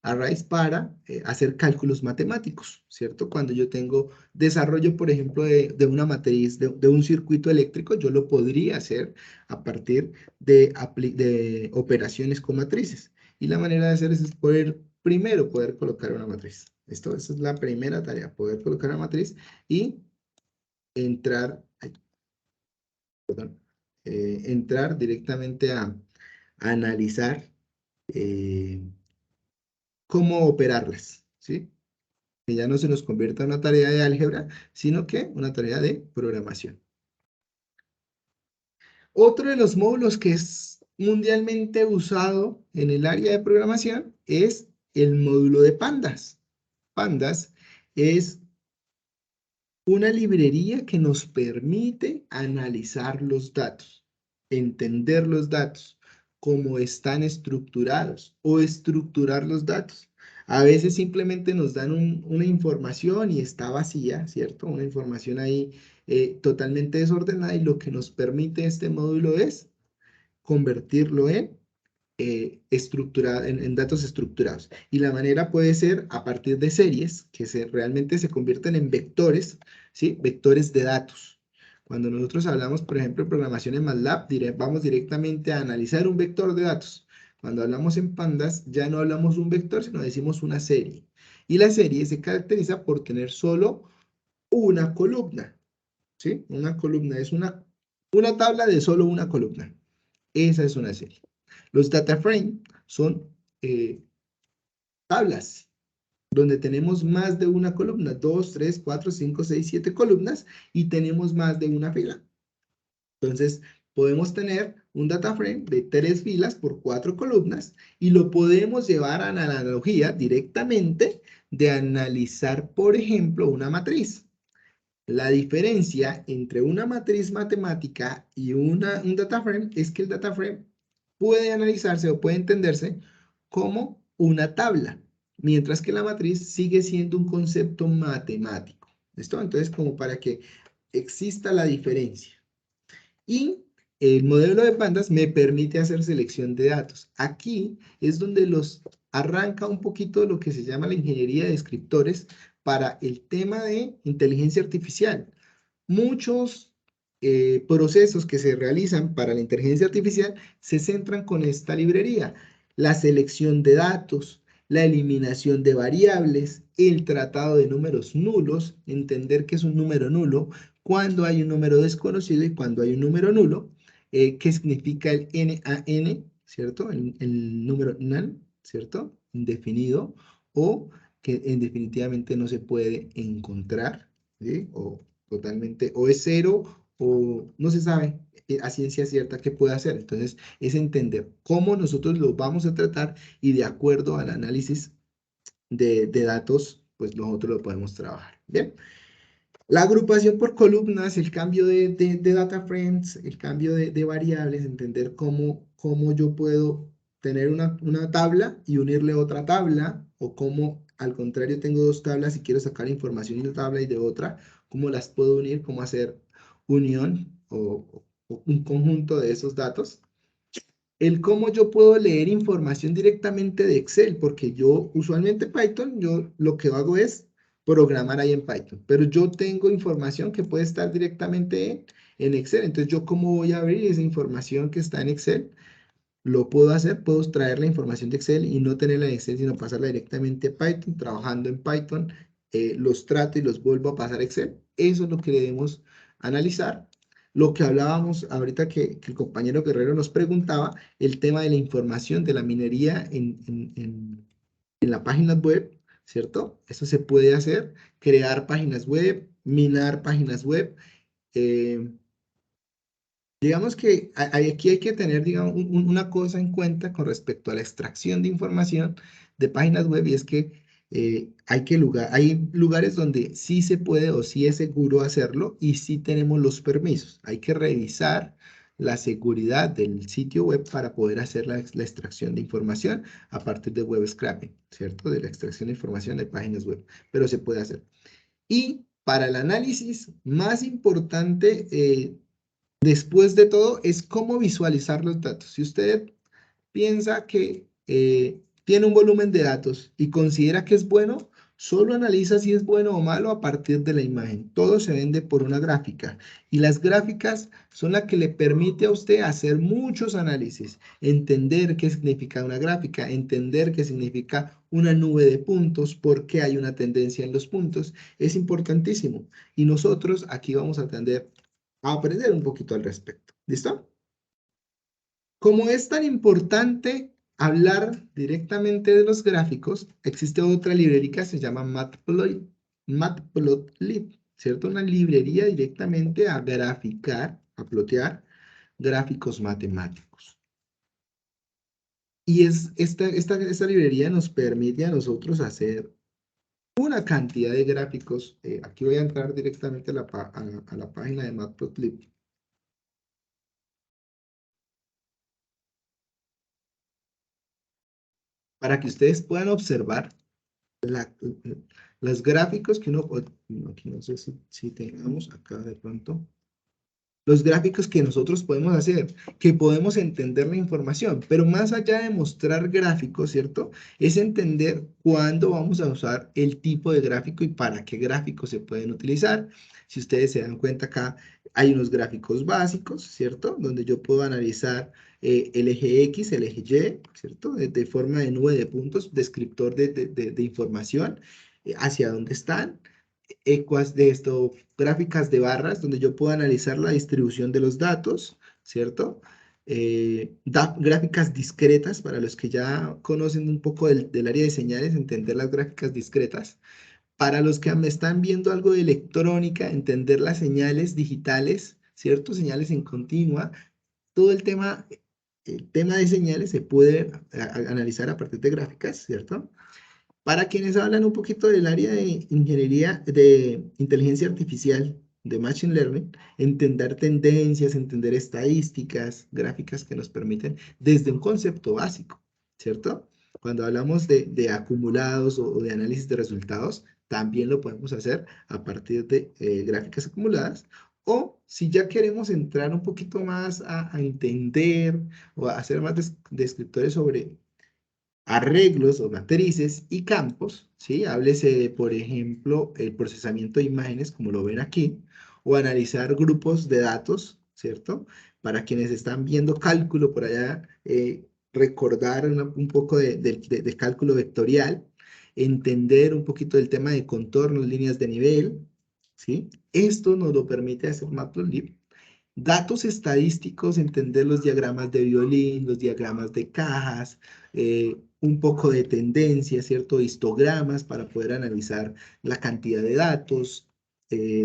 arrays para hacer cálculos matemáticos, ¿cierto? Cuando yo tengo desarrollo, por ejemplo, de una matriz, de un circuito eléctrico, yo lo podría hacer a partir de operaciones con matrices. Y la manera de hacer eso es primero poder colocar una matriz. Esa es la primera tarea, poder colocar una matriz y entrar entrar directamente a analizar cómo operarlas, ¿sí? Que ya no se nos convierta en una tarea de álgebra, sino que una tarea de programación. Otro de los módulos que es mundialmente usado en el área de programación es el módulo de Pandas. Pandas es una librería que nos permite analizar los datos, entender los datos, cómo están estructurados o estructurar los datos. A veces simplemente nos dan una información y está vacía, ¿cierto? Una información ahí totalmente desordenada y lo que nos permite este módulo es convertirlo en en datos estructurados. Y la manera puede ser a partir de series que realmente se convierten en vectores, ¿sí? Vectores de datos. Cuando nosotros hablamos, por ejemplo, de programación en MATLAB, vamos directamente a analizar un vector de datos. Cuando hablamos en Pandas, ya no hablamos un vector, sino decimos una serie. Y la serie se caracteriza por tener solo una columna, ¿sí? Una columna es una tabla de solo una columna. Esa es una serie. Los data frame son tablas donde tenemos más de una columna, 2, 3, 4, 5, 6, 7 columnas y tenemos más de una fila. Entonces, podemos tener un data frame de 3 filas por 4 columnas y lo podemos llevar a la analogía directamente de analizar, por ejemplo, una matriz. La diferencia entre una matriz matemática y un data frame es que el data frame puede analizarse o puede entenderse como una tabla, mientras que la matriz sigue siendo un concepto matemático. ¿Listo? Entonces, como para que exista la diferencia. Y el modelo de bandas me permite hacer selección de datos. Aquí es donde los arranca un poquito lo que se llama la ingeniería de descriptores para el tema de inteligencia artificial. Muchos procesos que se realizan para la inteligencia artificial se centran con esta librería. La selección de datos, la eliminación de variables, el tratado de números nulos, entender que es un número nulo, cuando hay un número desconocido y cuando hay un número nulo, que significa el NaN, ¿cierto? El número NaN, ¿cierto? Indefinido, o que definitivamente no se puede encontrar, ¿sí? O totalmente, o es cero, o no se sabe a ciencia cierta qué puede hacer. Entonces, es entender cómo nosotros lo vamos a tratar y de acuerdo al análisis de datos, pues nosotros lo podemos trabajar. Bien. La agrupación por columnas, el cambio de data frames, el cambio de variables, entender cómo yo puedo tener una tabla y unirle otra tabla, o cómo al contrario tengo dos tablas y quiero sacar información de una tabla y de otra, cómo las puedo unir, cómo hacer unión o un conjunto de esos datos. El cómo yo puedo leer información directamente de Excel, porque yo usualmente Python, yo lo que hago es programar ahí en Python, pero yo tengo información que puede estar directamente en Excel, entonces yo cómo voy a abrir esa información que está en Excel, lo puedo hacer, puedo extraer la información de Excel y no tenerla en Excel, sino pasarla directamente a Python, trabajando en Python, los trato y los vuelvo a pasar a Excel. Eso es lo que debemos analizar. Lo que hablábamos ahorita que el compañero Guerrero nos preguntaba, el tema de la información de la minería en la página web, ¿cierto? Eso se puede hacer, crear páginas web, minar páginas web. Digamos que aquí hay que tener, digamos, una cosa en cuenta con respecto a la extracción de información de páginas web, y es que hay lugares donde sí se puede o sí es seguro hacerlo y sí tenemos los permisos. Hay que revisar la seguridad del sitio web para poder hacer la extracción de información a partir de web scraping, ¿cierto? De la extracción de información de páginas web, pero se puede hacer. Y para el análisis más importante, después de todo, es cómo visualizar los datos. Si usted piensa que tiene un volumen de datos y considera que es bueno, solo analiza si es bueno o malo a partir de la imagen. Todo se vende por una gráfica y las gráficas son las que le permite a usted hacer muchos análisis, entender qué significa una gráfica, entender qué significa una nube de puntos, por qué hay una tendencia en los puntos. Es importantísimo y nosotros aquí vamos a aprender un poquito al respecto. ¿Listo? Como es tan importante hablar directamente de los gráficos, existe otra librería que se llama Matplotlib, ¿cierto? Una librería directamente a graficar, a plotear gráficos matemáticos. Y esta librería nos permite a nosotros hacer una cantidad de gráficos. Aquí voy a entrar directamente a la página de Matplotlib. Para que ustedes puedan observar los gráficos que uno, aquí no sé si tengamos acá de pronto, los gráficos que nosotros podemos hacer, que podemos entender la información, pero más allá de mostrar gráficos, ¿cierto? Es entender cuándo vamos a usar el tipo de gráfico y para qué gráficos se pueden utilizar. Si ustedes se dan cuenta acá, hay unos gráficos básicos, ¿cierto? Donde yo puedo analizar el eje X, el eje Y, ¿cierto? De forma de nube de puntos, descriptor de información, hacia dónde están. Ecuas de esto, gráficas de barras, donde yo puedo analizar la distribución de los datos, ¿cierto? Gráficas discretas, para los que ya conocen un poco del área de señales, entender las gráficas discretas. Para los que me están viendo algo de electrónica, entender las señales digitales, ¿cierto? Señales en continua, todo el tema de señales se puede analizar a partir de gráficas, ¿cierto? Para quienes hablan un poquito del área de ingeniería, de inteligencia artificial, de Machine Learning, entender tendencias, entender estadísticas, gráficas que nos permiten desde un concepto básico, ¿cierto? Cuando hablamos de acumulados o de análisis de resultados, también lo podemos hacer a partir de gráficas acumuladas. O si ya queremos entrar un poquito más a entender o a hacer más descriptores sobre arreglos o matrices y campos, ¿sí? Háblese de, por ejemplo, el procesamiento de imágenes, como lo ven aquí, o analizar grupos de datos, ¿cierto? Para quienes están viendo cálculo por allá, recordar un poco de cálculo vectorial, entender un poquito del tema de contornos, líneas de nivel, ¿sí? Esto nos lo permite hacer Matplotlib. Datos estadísticos, entender los diagramas de violín, los diagramas de cajas, un poco de tendencia, ¿cierto? Histogramas para poder analizar la cantidad de datos,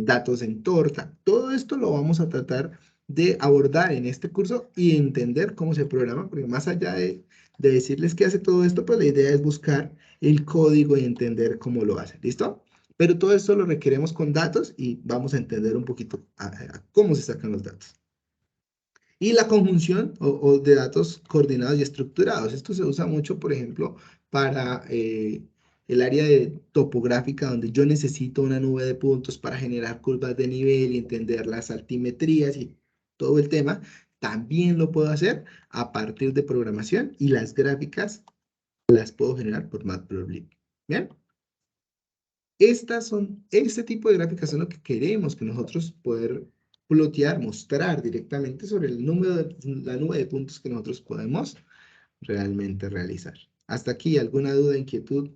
datos en torta. Todo esto lo vamos a tratar de abordar en este curso y entender cómo se programa, porque más allá de decirles qué hace todo esto, pues la idea es buscar el código y entender cómo lo hace. ¿Listo? Pero todo esto lo requeremos con datos y vamos a entender un poquito a cómo se sacan los datos. Y la conjunción o de datos coordinados y estructurados. Esto se usa mucho, por ejemplo, para el área de topográfica, donde yo necesito una nube de puntos para generar curvas de nivel y entender las altimetrías y todo el tema. También lo puedo hacer a partir de programación y las gráficas las puedo generar por Matplotlib. ¿Bien? Este tipo de gráficas son lo que queremos que nosotros poder plotear, mostrar directamente sobre la nube de puntos que nosotros podemos realmente realizar. Hasta aquí, ¿alguna duda, inquietud?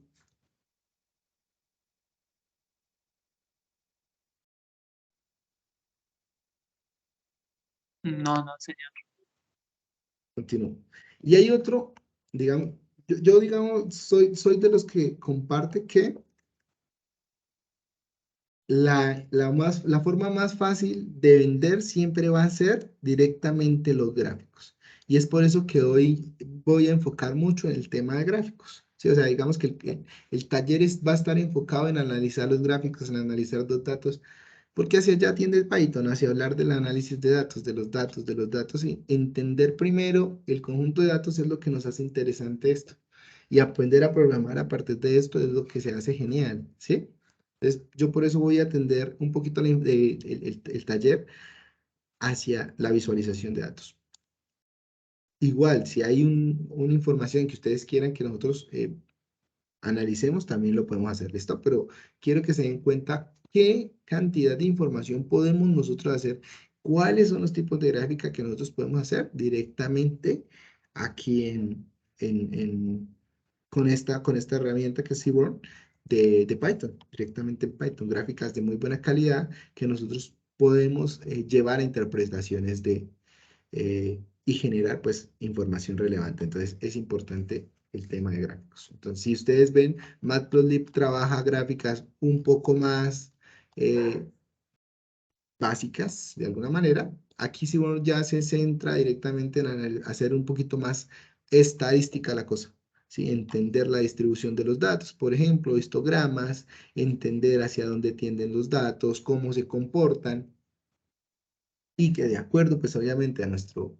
No, no, señor. Continúo. Y hay otro, digamos, yo digamos, soy de los que comparte que la forma más fácil de vender siempre va a ser directamente los gráficos. Y es por eso que hoy voy a enfocar mucho en el tema de gráficos. ¿Sí? O sea, digamos que el taller va a estar enfocado en analizar los gráficos, en analizar los datos, porque hacia allá tiende el Python, hacia hablar del análisis de datos, de los datos, y entender primero el conjunto de datos es lo que nos hace interesante esto. Y aprender a programar a partir de esto es lo que se hace genial, ¿sí? Entonces, yo por eso voy a atender un poquito el taller hacia la visualización de datos. Igual, si hay una información que ustedes quieran que nosotros analicemos, también lo podemos hacer, ¿listo? Pero quiero que se den cuenta qué cantidad de información podemos nosotros hacer, cuáles son los tipos de gráfica que nosotros podemos hacer directamente aquí con esta herramienta que es Seaborn de Python, directamente en Python, gráficas de muy buena calidad que nosotros podemos llevar a interpretaciones y generar pues información relevante. Entonces es importante el tema de gráficos. Entonces si ustedes ven, Matplotlib trabaja gráficas un poco más básicas de alguna manera. Aquí si uno ya se centra directamente en hacer un poquito más estadística la cosa. ¿Sí? Entender la distribución de los datos, por ejemplo, histogramas, entender hacia dónde tienden los datos, cómo se comportan, y que de acuerdo, pues obviamente a nuestro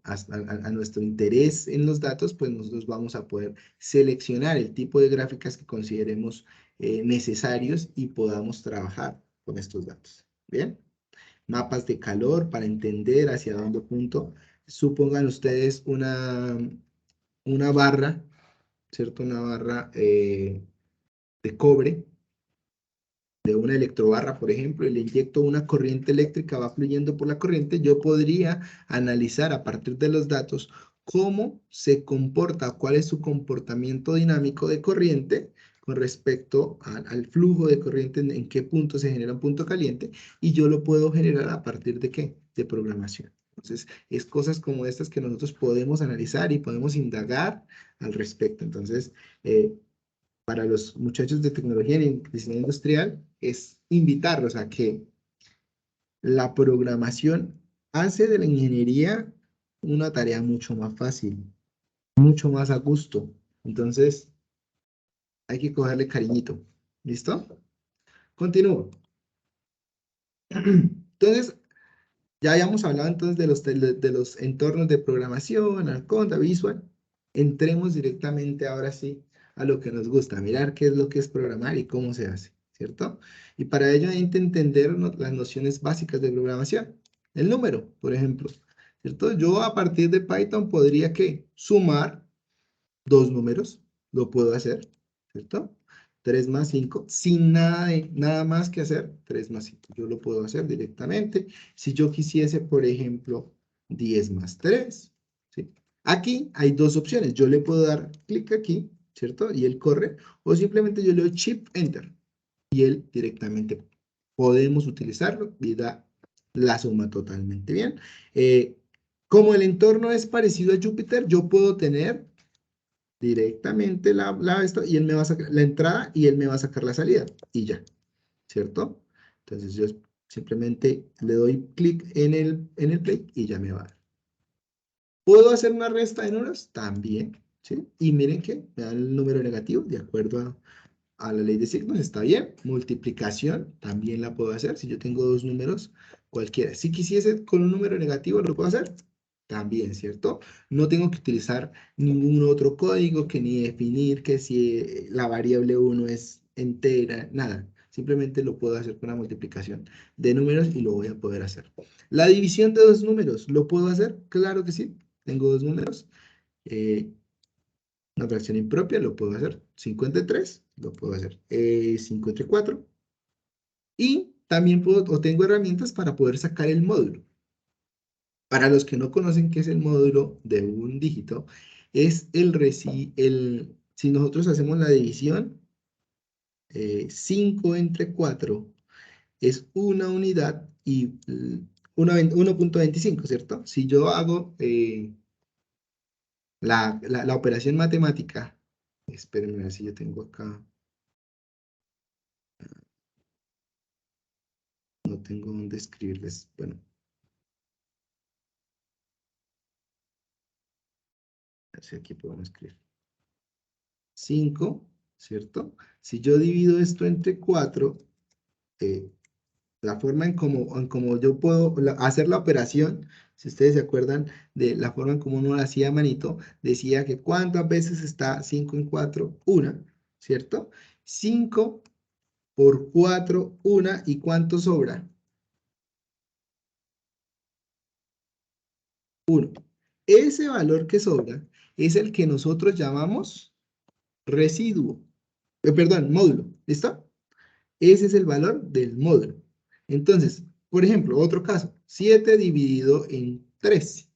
interés en los datos, pues nosotros vamos a poder seleccionar el tipo de gráficas que consideremos necesarios y podamos trabajar con estos datos. ¿Bien? Mapas de calor para entender hacia dónde punto. Supongan ustedes una barra, ¿cierto? Una barra de cobre, de una electrobarra, por ejemplo, y le inyecto una corriente eléctrica, va fluyendo por la corriente, yo podría analizar a partir de los datos cómo se comporta, cuál es su comportamiento dinámico de corriente con respecto al flujo de corriente, en qué punto se genera un punto caliente, y yo lo puedo generar a partir de qué? De programación. Entonces, es cosas como estas que nosotros podemos analizar y podemos indagar al respecto. Entonces, para los muchachos de tecnología y diseño industrial es invitarlos a que la programación hace de la ingeniería una tarea mucho más fácil, mucho más a gusto. Entonces, hay que cogerle cariñito. ¿Listo? Continúo. Entonces, ya habíamos hablado entonces de los entornos de programación, Anaconda, Visual. Entremos directamente ahora sí a lo que nos gusta, mirar qué es lo que es programar y cómo se hace, ¿cierto? Y para ello hay que entender las nociones básicas de programación. El número, por ejemplo, ¿cierto? Yo a partir de Python podría que sumar dos números, lo puedo hacer, ¿cierto? 3 más 5, sin nada más que hacer, 3 más 5. Yo lo puedo hacer directamente. Si yo quisiese, por ejemplo, 10 más 3, ¿sí? Aquí hay dos opciones. Yo le puedo dar clic aquí, ¿cierto? Y él corre, o simplemente yo le doy Shift Enter y él directamente podemos utilizarlo y da la suma totalmente bien. Como el entorno es parecido a Jupyter, yo puedo tener directamente esto, y él me va a sacar la entrada y él me va a sacar la salida y ya, ¿cierto? Entonces yo simplemente le doy clic en el play y ya me va a dar. ¿Puedo hacer una resta de números? También, ¿sí? Y miren que me da el número negativo de acuerdo a la ley de signos, está bien. Multiplicación también la puedo hacer si yo tengo dos números cualquiera. Si quisiese con un número negativo, ¿lo puedo hacer? También, ¿cierto? No tengo que utilizar ningún otro código que ni definir que si la variable 1 es entera, nada. Simplemente lo puedo hacer con la multiplicación de números y lo voy a poder hacer. La división de dos números, ¿lo puedo hacer? Claro que sí. Tengo dos números. Una fracción impropia, lo puedo hacer. 53, lo puedo hacer. 54. Y también puedo, o tengo herramientas para poder sacar el módulo. Para los que no conocen qué es el módulo de un dígito, es si nosotros hacemos la división, 5 entre 4 es una unidad y 1.25, ¿cierto? Si yo hago la operación matemática, espérenme a ver si yo tengo acá, no tengo dónde escribirles, bueno, a ver si aquí podemos escribir. 5, ¿cierto? Si yo divido esto entre 4, la forma en como yo puedo hacer la operación, si ustedes se acuerdan de la forma en como uno la hacía a manito, decía que cuántas veces está 5 en 4, una, ¿cierto? 5 por 4, una, ¿y cuánto sobra? 1. Ese valor que sobra es el que nosotros llamamos residuo, perdón, módulo, ¿listo? Ese es el valor del módulo. Entonces, por ejemplo, otro caso, 7 dividido en 3.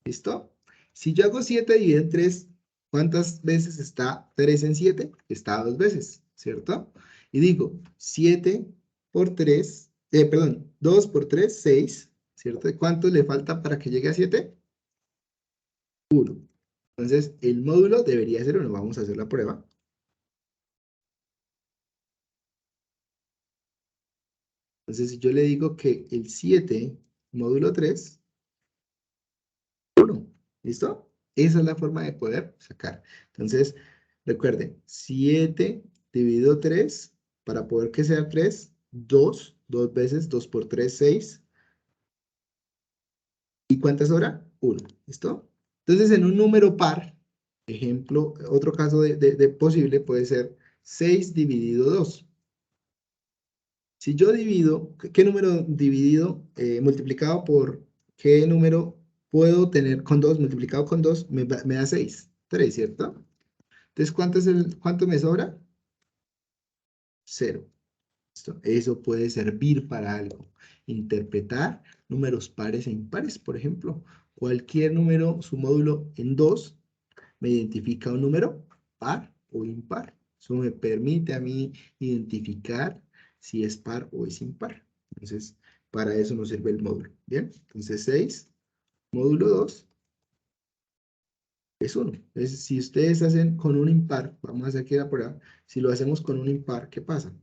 ¿Listo? Si yo hago 7 dividido en 3, ¿cuántas veces está 3 en 7? Está dos veces, ¿cierto? Y digo, 7 por 3, perdón, 2 por 3, 6, ¿cierto? ¿Cuánto le falta para que llegue a 7? 1. Entonces, el módulo debería ser 1. Vamos a hacer la prueba. Entonces, si yo le digo que el 7 módulo 3, 1, ¿listo? Esa es la forma de poder sacar. Entonces, recuerden, 7 dividido 3, para poder que sea 3, 2 veces, 2 por 3, 6. ¿Y cuántas sobra? 1, ¿listo? Entonces, en un número par, ejemplo, otro caso de posible puede ser 6 dividido 2. Si yo divido, ¿qué número dividido multiplicado por qué número puedo tener con 2 multiplicado con 2 me da 6? 3, ¿cierto? Entonces, ¿cuánto me sobra? 0. ¿Listo? Eso puede servir para algo. Interpretar números pares e impares, por ejemplo. Cualquier número, su módulo en 2, me identifica un número par o impar. Eso me permite a mí identificar si es par o es impar. Entonces, para eso nos sirve el módulo. Bien, entonces 6, módulo 2 es 1. Entonces, si ustedes hacen con un impar, vamos a hacer aquí la prueba, si lo hacemos con un impar, ¿qué pasa?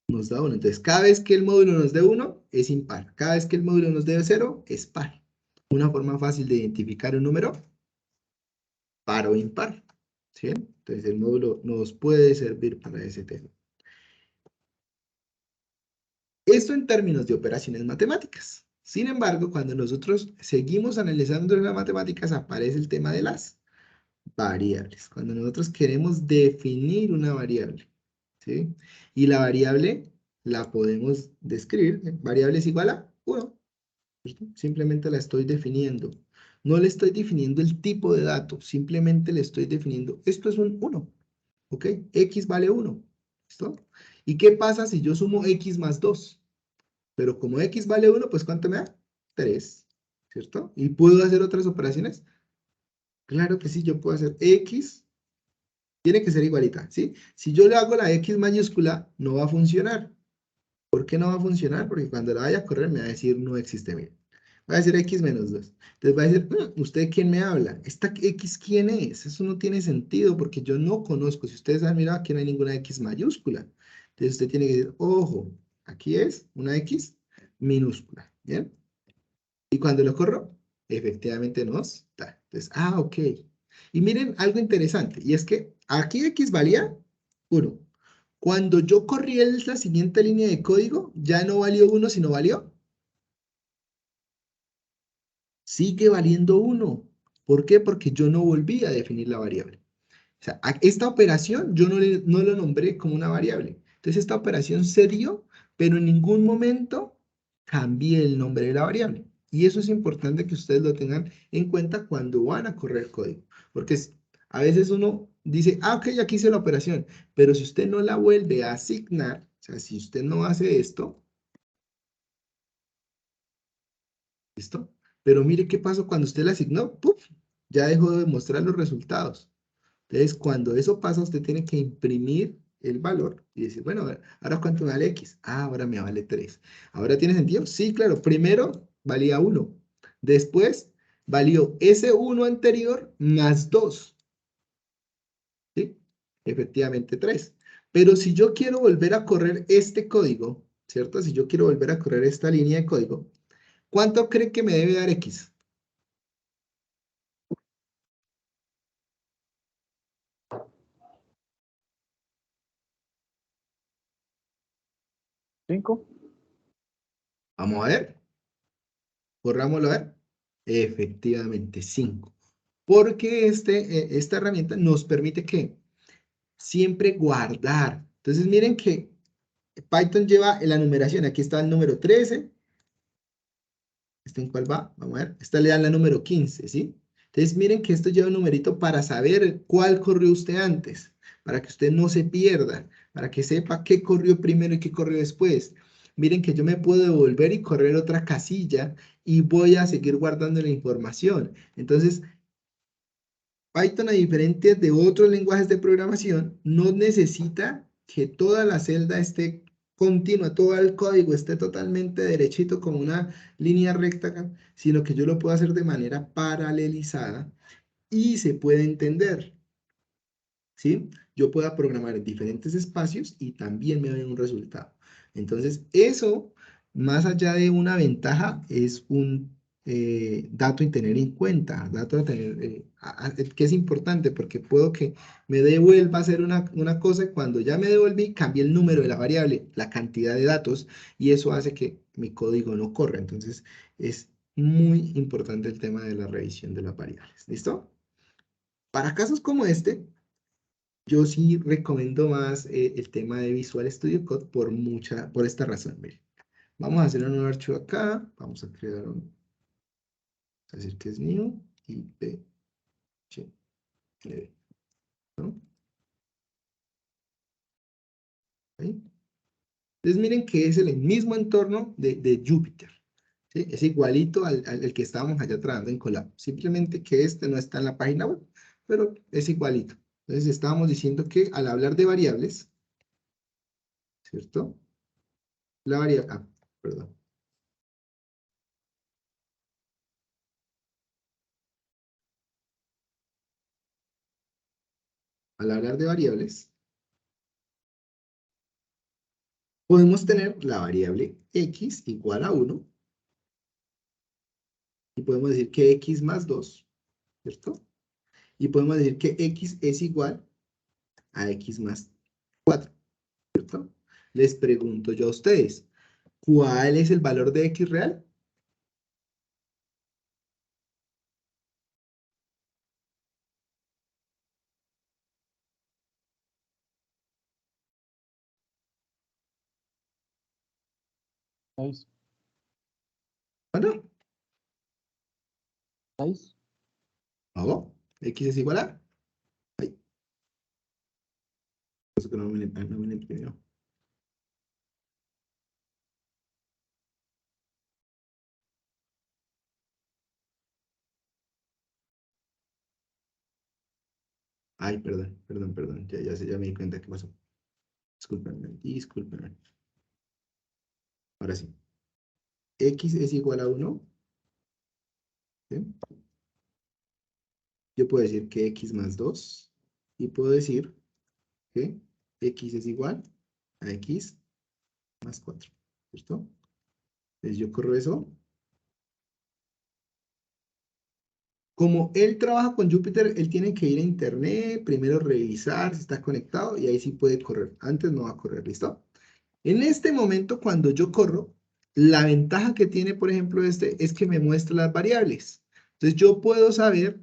Nos da 1. Entonces, cada vez que el módulo nos dé 1, es impar. Cada vez que el módulo nos dé 0, es par. una forma fácil de identificar un número par o impar. ¿Sí? Entonces el módulo nos puede servir para ese tema. Esto en términos de operaciones matemáticas. Sin embargo, cuando nosotros seguimos analizando las matemáticas, aparece el tema de las variables. Cuando nosotros queremos definir una variable, ¿sí? Y la variable la podemos describir. Variable es igual a 1. ¿Cierto? Simplemente la estoy definiendo. No le estoy definiendo el tipo de dato, simplemente le estoy definiendo, esto es un 1, ¿ok? X vale 1, ¿listo? ¿Y qué pasa si yo sumo X más 2? Pero como X vale 1, pues ¿cuánto me da? 3, ¿cierto? ¿Y puedo hacer otras operaciones? Claro que sí, yo puedo hacer X, tiene que ser igualita, ¿sí? Si yo le hago la X mayúscula, no va a funcionar. ¿Por qué no va a funcionar? Porque cuando la vaya a correr me va a decir no existe, mire. Va a decir X menos 2. Entonces va a decir, ¿usted quién me habla? ¿Esta X quién es? Eso no tiene sentido porque yo no conozco. Si ustedes han mirado, aquí no hay ninguna X mayúscula. Entonces usted tiene que decir, ojo, aquí es una X minúscula, ¿bien? Y cuando lo corro, efectivamente nos da. Entonces, ok. Y miren algo interesante, y es que aquí X valía 1. Cuando yo corrí la siguiente línea de código, ya no valió 1, sino valió. Sigue valiendo 1. ¿Por qué? Porque yo no volví a definir la variable. O sea, esta operación yo no lo nombré como una variable. Entonces esta operación se dio, pero en ningún momento cambié el nombre de la variable. Y eso es importante que ustedes lo tengan en cuenta cuando van a correr código. Porque a veces uno dice, ok, aquí hice la operación, pero si usted no la vuelve a asignar, o sea, si usted no hace esto, ¿listo? Pero mire qué pasó cuando usted la asignó, ¡puf! Ya dejó de mostrar los resultados. Entonces, cuando eso pasa, usted tiene que imprimir el valor y decir, bueno, a ver, ¿ahora cuánto me vale X? Ahora me vale 3. ¿Ahora tiene sentido? Sí, claro. Primero valía 1. Después valió ese 1 anterior más 2. ¿Sí? Efectivamente 3. Pero si yo quiero volver a correr este código, ¿cierto? Si yo quiero volver a correr esta línea de código, ¿cuánto cree que me debe dar X? 5. Vamos a ver. Corrámoslo a ver. Efectivamente, 5. Porque esta herramienta nos permite que siempre guardar. Entonces miren que Python lleva la numeración. Aquí está el número 13. ¿Este en cuál va? Vamos a ver. Esta le dan la número 15, ¿sí? Entonces miren que esto lleva un numerito para saber cuál corrió usted antes, para que usted no se pierda, para que sepa qué corrió primero y qué corrió después. Miren que yo me puedo devolver y correr otra casilla y voy a seguir guardando la información. Entonces, Python, a diferencia de otros lenguajes de programación, no necesita que toda la celda esté continua, todo el código esté totalmente derechito como una línea recta, sino que yo lo puedo hacer de manera paralelizada y se puede entender, ¿sí? Yo puedo programar en diferentes espacios y también me doy un resultado. Entonces, eso, más allá de una ventaja, es un dato en tener en cuenta, dato a tener, que es importante porque puedo que me devuelva a hacer una cosa y cuando ya me devolví, cambie el número de la variable, la cantidad de datos, y eso hace que mi código no corra. Entonces, es muy importante el tema de la revisión de las variables. ¿Listo? Para casos como este, yo sí recomiendo más el tema de Visual Studio Code por esta razón. Miren. Vamos a hacer un nuevo archivo acá. Vamos a crear a decir que es new y ¿no? ¿Ahí? Entonces miren que es el mismo entorno de Jupyter. ¿Sí? Es igualito al que estábamos allá trabajando en Colab. Simplemente que este no está en la página web, pero es igualito. Entonces estábamos diciendo que al hablar de variables, ¿cierto? La variable, perdón. Al hablar de variables, podemos tener la variable x igual a 1 y podemos decir que x más 2, ¿cierto? Y podemos decir que x es igual a x más 4, ¿cierto? Les pregunto yo a ustedes, ¿cuál es el valor de x real? ¿6? ¿Cuánto? 6. ¿No? ¿X es igual a? Ay, eso que no me lo imprimió. Ay, perdón. Ya me di cuenta qué pasó. Discúlpenme. Ahora sí. X es igual a 1. ¿Sí? Yo puedo decir que x más 2. Y puedo decir que x es igual a x más 4. ¿Cierto? Entonces yo corro eso. Como él trabaja con Jupyter, él tiene que ir a internet, primero revisar si está conectado y ahí sí puede correr. Antes no va a correr, ¿listo? En este momento, cuando yo corro, la ventaja que tiene, por ejemplo, este es que me muestra las variables. Entonces yo puedo saber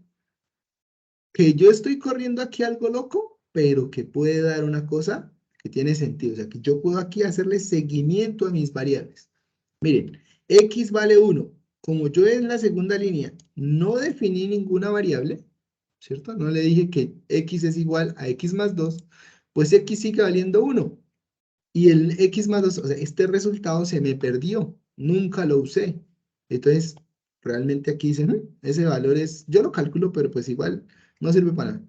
que yo estoy corriendo aquí algo loco, pero que puede dar una cosa que tiene sentido. O sea, que yo puedo aquí hacerle seguimiento a mis variables. Miren, x vale 1. Como yo en la segunda línea no definí ninguna variable, ¿cierto? No le dije que x es igual a x más 2, pues x sigue valiendo 1. Y el x más 2, o sea, este resultado se me perdió. Nunca lo usé. Entonces, realmente aquí dice, ese valor es, yo lo calculo, pero pues igual no sirve para nada.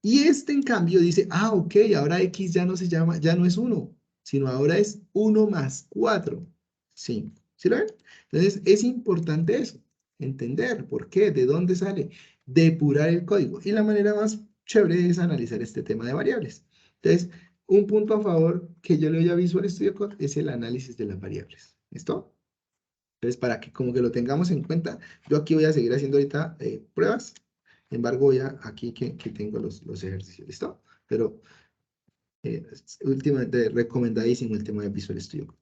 Y este, en cambio, dice, ok, ahora x ya no se llama, ya no es 1, sino ahora es 1 más 4. 5. ¿Sí lo ven? Entonces, es importante eso, entender por qué, de dónde sale, depurar el código. Y la manera más chévere es analizar este tema de variables. Entonces, un punto a favor que yo le doy a Visual Studio Code es el análisis de las variables. ¿Listo? Entonces, para que como que lo tengamos en cuenta, yo aquí voy a seguir haciendo ahorita pruebas. Sin embargo, voy a aquí que tengo los ejercicios, ¿listo? Pero últimamente recomendadísimo el tema de Visual Studio Code.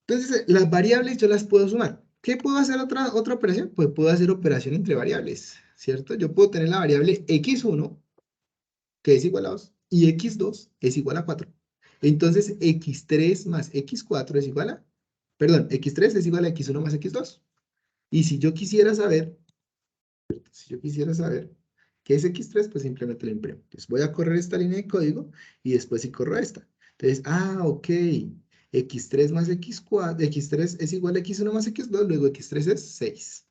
Entonces, las variables yo las puedo sumar. ¿Qué puedo hacer otra operación? Pues puedo hacer operación entre variables, ¿cierto? Yo puedo tener la variable x1, que es igual a 2, y x2 es igual a 4. Entonces, x3 más x4 es igual a, perdón, x3 es igual a x1 más x2. Y si yo quisiera saber qué es x3, pues simplemente lo imprimo. Entonces voy a correr esta línea de código y después sí corro esta. Entonces, ok, x3 más x4, x3 es igual a x1 más x2, luego x3 es 6.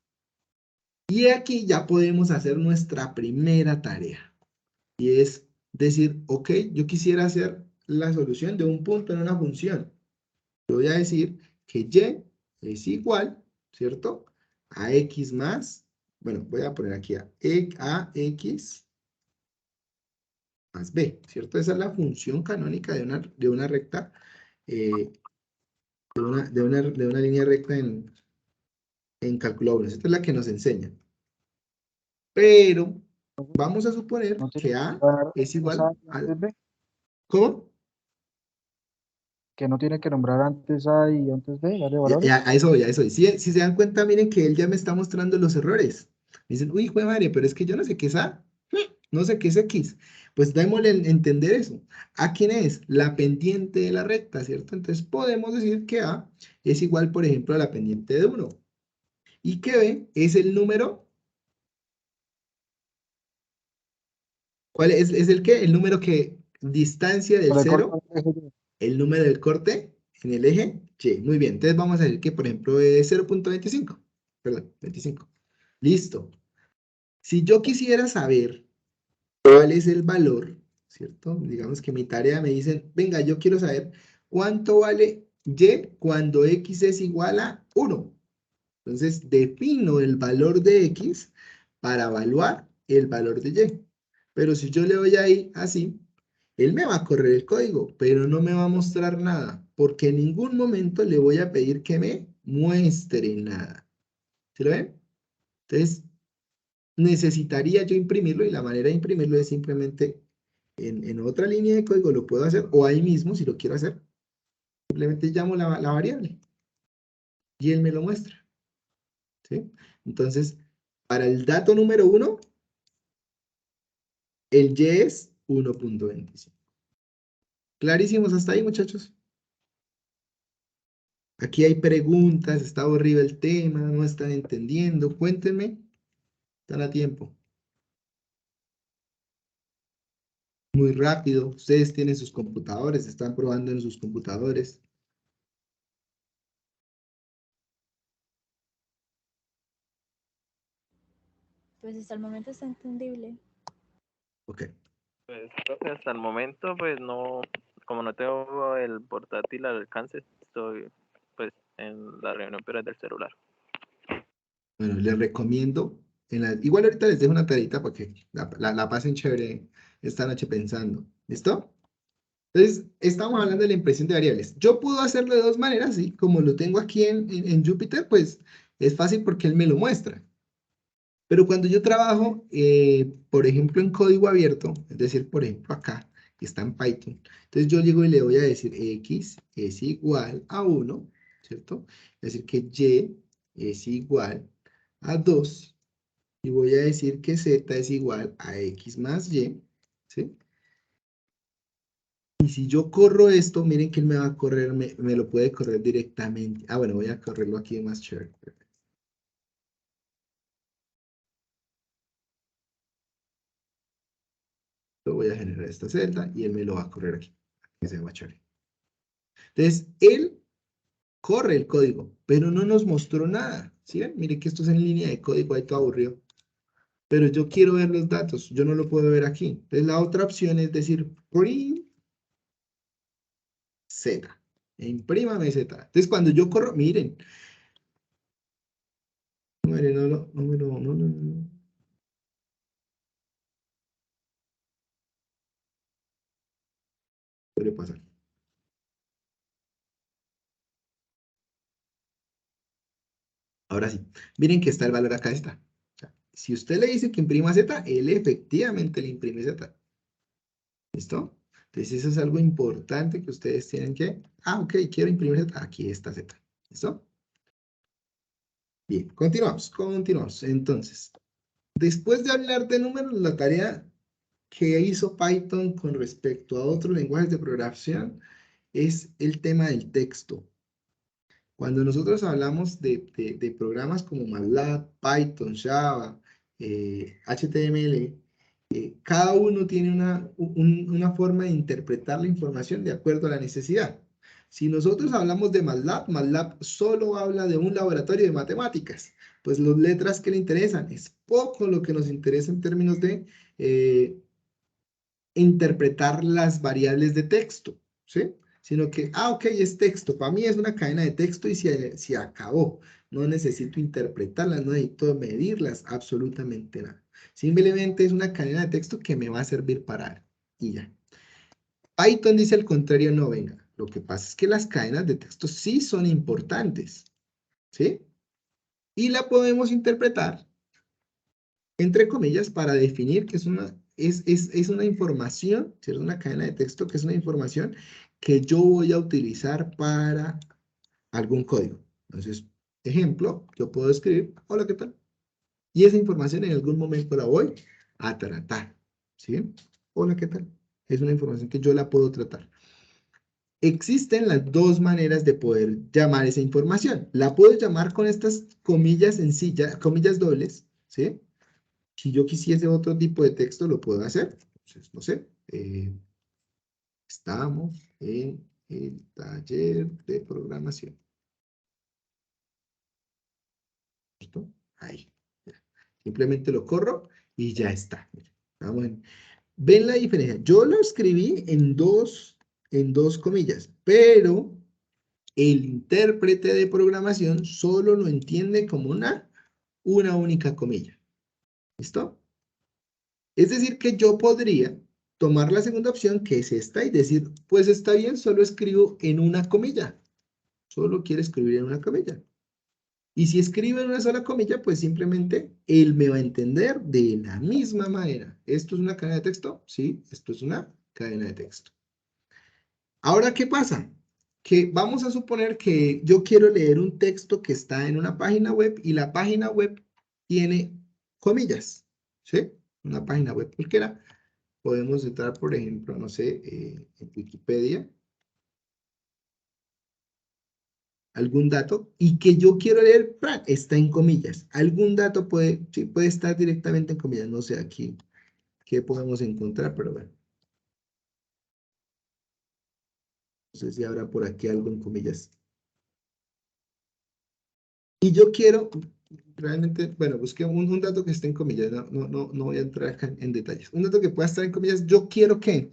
Y aquí ya podemos hacer nuestra primera tarea. Y es decir, ok, yo quisiera hacer la solución de un punto en una función. Yo voy a decir que y es igual, ¿cierto? A x más, bueno, voy a poner aquí a x más b, ¿cierto? Esa es la función canónica de una recta, de una línea recta en cálculo 1. Esta es la que nos enseña. Pero vamos a suponer ¿No tiene que que a nombrar es igual antes A y a... antes B? ¿Cómo? Que no tiene que nombrar antes A y antes B, varias variables. A eso voy, a eso voy. Si se dan cuenta, miren que él ya me está mostrando los errores. Dicen, uy, jue madre, pero es que yo no sé qué es A, no sé qué es X. Pues démosle entender eso. ¿A quién es? La pendiente de la recta, ¿cierto? Entonces podemos decir que A es igual, por ejemplo, a la pendiente de 1. Y que B es el número. ¿Cuál es el qué? El número que distancia del Con el corte 0, del eje Y. el número del corte en el eje Y. Muy bien, entonces vamos a decir que, por ejemplo, es 0.25. Perdón, 25. Listo. Si yo quisiera saber cuál es el valor, ¿cierto? Digamos que mi tarea me dice, venga, yo quiero saber cuánto vale Y cuando X es igual a 1. Entonces, defino el valor de X para evaluar el valor de Y. Pero si yo le doy ahí así, Él me va a correr el código, pero no me va a mostrar nada, porque en ningún momento le voy a pedir que me muestre nada. ¿Sí lo ven? Entonces, necesitaría yo imprimirlo y la manera de imprimirlo es simplemente en otra línea de código lo puedo hacer, o ahí mismo si lo quiero hacer, simplemente llamo la variable y él me lo muestra. ¿Sí? Entonces, para el dato número 1, el y es 1.25. ¿Clarísimos hasta ahí, muchachos? Aquí hay preguntas, está aburrido el tema, no están entendiendo. Cuéntenme, están a tiempo. Muy rápido, ustedes tienen sus computadores, están probando en sus computadores. Pues hasta el momento está entendible. Ok. Pues creo que hasta el momento, pues no, como no tengo el portátil al alcance, estoy pues en la reunión, pero es del celular. Bueno, les recomiendo, igual ahorita les dejo una tareita para que la pasen chévere esta noche pensando. ¿Listo? Entonces, estamos hablando de la impresión de variables. Yo puedo hacerlo de dos maneras, ¿sí? Como lo tengo aquí en Jupyter, pues es fácil porque él me lo muestra. Pero cuando yo trabajo, por ejemplo, en código abierto, es decir, por ejemplo, acá, que está en Python, entonces yo llego y le voy a decir x es igual a 1, ¿cierto? Es decir, que y es igual a 2, y voy a decir que z es igual a x más y, ¿sí? Y si yo corro esto, miren que él me va a correr, me lo puede correr directamente. Ah, bueno, voy a correrlo aquí en más share. Lo voy a generar esta celda y él me lo va a correr aquí. Que se llama Charlie. Entonces, él corre el código, pero no nos mostró nada. ¿Sí ven? Miren que esto es en línea de código, ahí todo aburrido. Pero yo quiero ver los datos, yo no lo puedo ver aquí. Entonces, la otra opción es decir, print Z. Imprímame Z. Entonces, cuando yo corro, miren. Miren, no. Puede pasar. Ahora sí, miren que está el valor acá está. O sea, si usted le dice que imprima Z, él efectivamente le imprime Z. ¿Listo? Entonces eso es algo importante que ustedes tienen que... Ah, ok, quiero imprimir Z. Aquí está Z. ¿Listo? Bien, continuamos. Entonces, después de hablar de números, la tarea que hizo Python con respecto a otros lenguajes de programación es el tema del texto. Cuando nosotros hablamos de programas como MATLAB, Python, Java, HTML, cada uno tiene una forma de interpretar la información de acuerdo a la necesidad. Si nosotros hablamos de MATLAB, MATLAB solo habla de un laboratorio de matemáticas, pues las letras que le interesan, es poco lo que nos interesa en términos de interpretar las variables de texto, ¿sí? Sino que, ok, es texto, para mí es una cadena de texto y se acabó. No necesito interpretarlas, no necesito medirlas, absolutamente nada. Simplemente es una cadena de texto que me va a servir para algo y ya. Python dice al contrario, no, venga. Lo que pasa es que las cadenas de texto sí son importantes, ¿sí? Y la podemos interpretar, entre comillas, para definir que es una información, ¿cierto? Una cadena de texto que es una información que yo voy a utilizar para algún código. Entonces, ejemplo, yo puedo escribir, hola, ¿qué tal? Y esa información en algún momento la voy a tratar, ¿sí? Hola, ¿qué tal? Es una información que yo la puedo tratar. Existen las dos maneras de poder llamar esa información. La puedo llamar con estas comillas sencillas, comillas dobles, ¿sí? Si yo quisiese otro tipo de texto, lo puedo hacer. Entonces, no sé, estamos en el taller de programación. ¿Listo? Ahí. Simplemente lo corro y ya está. Vamos en, ¿ven la diferencia? Yo lo escribí en dos comillas, pero el intérprete de programación solo lo entiende como una única comilla. ¿Listo? Es decir, que yo podría tomar la segunda opción, que es esta, y decir, pues está bien, solo escribo en una comilla. Solo quiero escribir en una comilla. Y si escribo en una sola comilla, pues simplemente él me va a entender de la misma manera. ¿Esto es una cadena de texto? Sí, esto es una cadena de texto. Ahora, ¿qué pasa? Que vamos a suponer que yo quiero leer un texto que está en una página web y la página web tiene comillas, ¿sí? Una página web cualquiera. Podemos entrar, por ejemplo, no sé, en Wikipedia, algún dato, y que yo quiero leer, ¡prac! Está en comillas. Algún dato puede, sí, puede estar directamente en comillas. No sé aquí qué podemos encontrar, pero bueno. No sé si habrá por aquí algo en comillas. Y yo quiero, realmente, bueno, busqué un dato que esté en comillas, no voy a entrar acá en detalles. Un dato que pueda estar en comillas, yo quiero que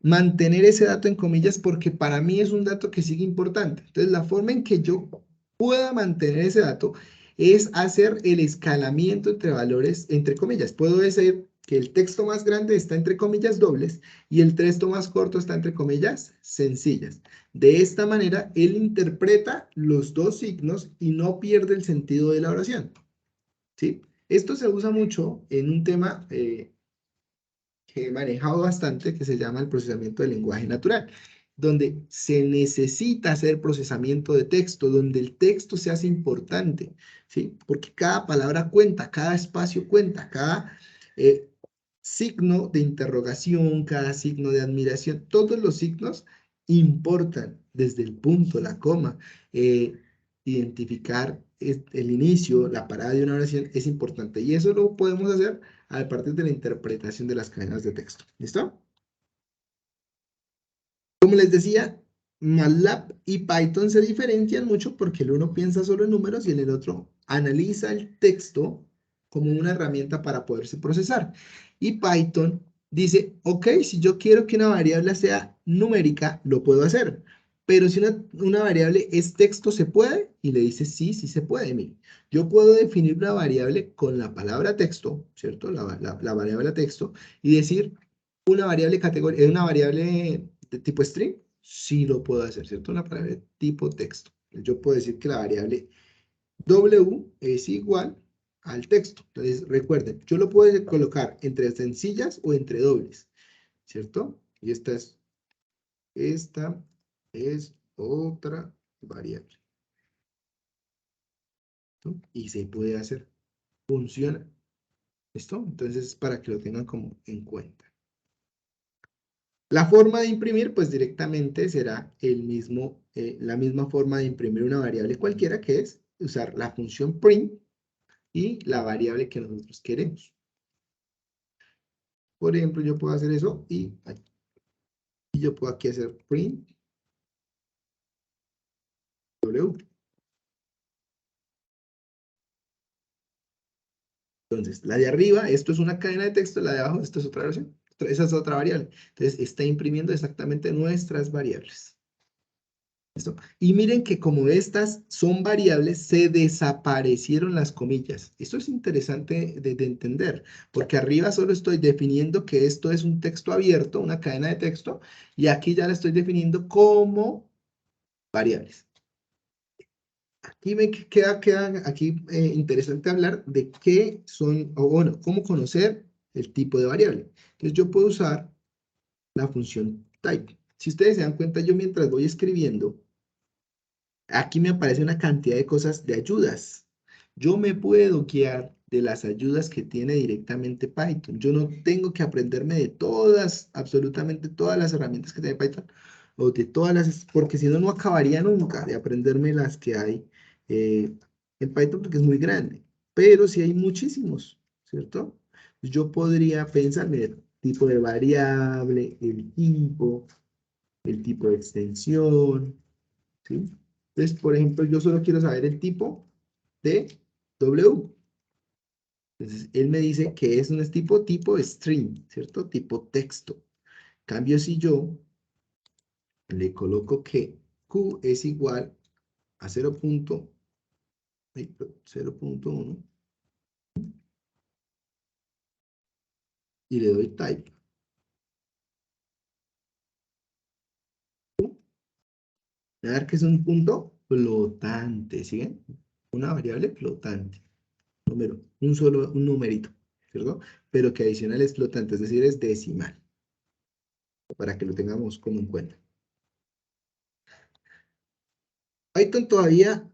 mantener ese dato en comillas porque para mí es un dato que sigue importante. Entonces, la forma en que yo pueda mantener ese dato es hacer el escalamiento entre valores, entre comillas. Puedo decir que el texto más grande está entre comillas dobles y el texto más corto está entre comillas sencillas. De esta manera, él interpreta los dos signos y no pierde el sentido de la oración. ¿Sí? Esto se usa mucho en un tema que he manejado bastante, que se llama el procesamiento del lenguaje natural, donde se necesita hacer procesamiento de texto, donde el texto se hace importante, ¿sí? Porque cada palabra cuenta, cada espacio cuenta, cada signo de interrogación, cada signo de admiración, todos los signos importan desde el punto, la coma, identificar el inicio, la parada de una oración es importante y eso lo podemos hacer a partir de la interpretación de las cadenas de texto. ¿Listo? Como les decía, MATLAB y Python se diferencian mucho porque el uno piensa solo en números y el otro analiza el texto como una herramienta para poderse procesar. Y Python dice, ok, si yo quiero que una variable sea numérica, lo puedo hacer. Pero si una variable es texto, ¿se puede? Y le dice, sí, sí se puede. Mire, yo puedo definir una variable con la palabra texto, ¿cierto? La variable texto, y decir una variable categoría, una variable de tipo string, sí lo puedo hacer, ¿cierto? Una variable tipo texto. Yo puedo decir que la variable W es igual al texto. Entonces, recuerden, yo lo puedo colocar entre sencillas o entre dobles, ¿cierto? Y esta es otra variable, ¿no? Y se puede hacer, funciona, ¿listo? Entonces, para que lo tengan como en cuenta. La forma de imprimir, pues directamente será la misma forma de imprimir una variable cualquiera, que es usar la función print y la variable que nosotros queremos. Por ejemplo, yo puedo hacer eso y yo puedo aquí hacer print W. Entonces, la de arriba, esto es una cadena de texto, la de abajo, esto es otra versión. Esa es otra variable. Entonces, está imprimiendo exactamente nuestras variables. ¿Listo? Y miren que como estas son variables, se desaparecieron las comillas. Esto es interesante de entender, porque arriba solo estoy definiendo que esto es un texto abierto, una cadena de texto, y aquí ya la estoy definiendo como variables. Aquí me queda aquí interesante hablar de qué son, o bueno, cómo conocer el tipo de variable. Entonces yo puedo usar la función type. Si ustedes se dan cuenta, yo mientras voy escribiendo, aquí me aparece una cantidad de cosas de ayudas. Yo me puedo guiar de las ayudas que tiene directamente Python. Yo no tengo que aprenderme de todas, absolutamente todas las herramientas que tiene Python, o de todas las, porque si no, no acabaría nunca de aprenderme las que hay en Python, porque es muy grande. Pero sí hay muchísimos, ¿cierto? Yo podría pensar, mire, tipo de variable, el tipo de extensión, ¿sí? Entonces, por ejemplo, yo solo quiero saber el tipo de W. Entonces, él me dice que es un tipo string, ¿cierto? Tipo texto. En cambio, si yo le coloco que Q es igual a 0.1 y le doy type, Me va a dar que es un punto flotante, ¿sí ven? Una variable flotante. Número, un numerito, ¿cierto? Pero que adicional es flotante, es decir, es decimal. Para que lo tengamos como en cuenta. Python todavía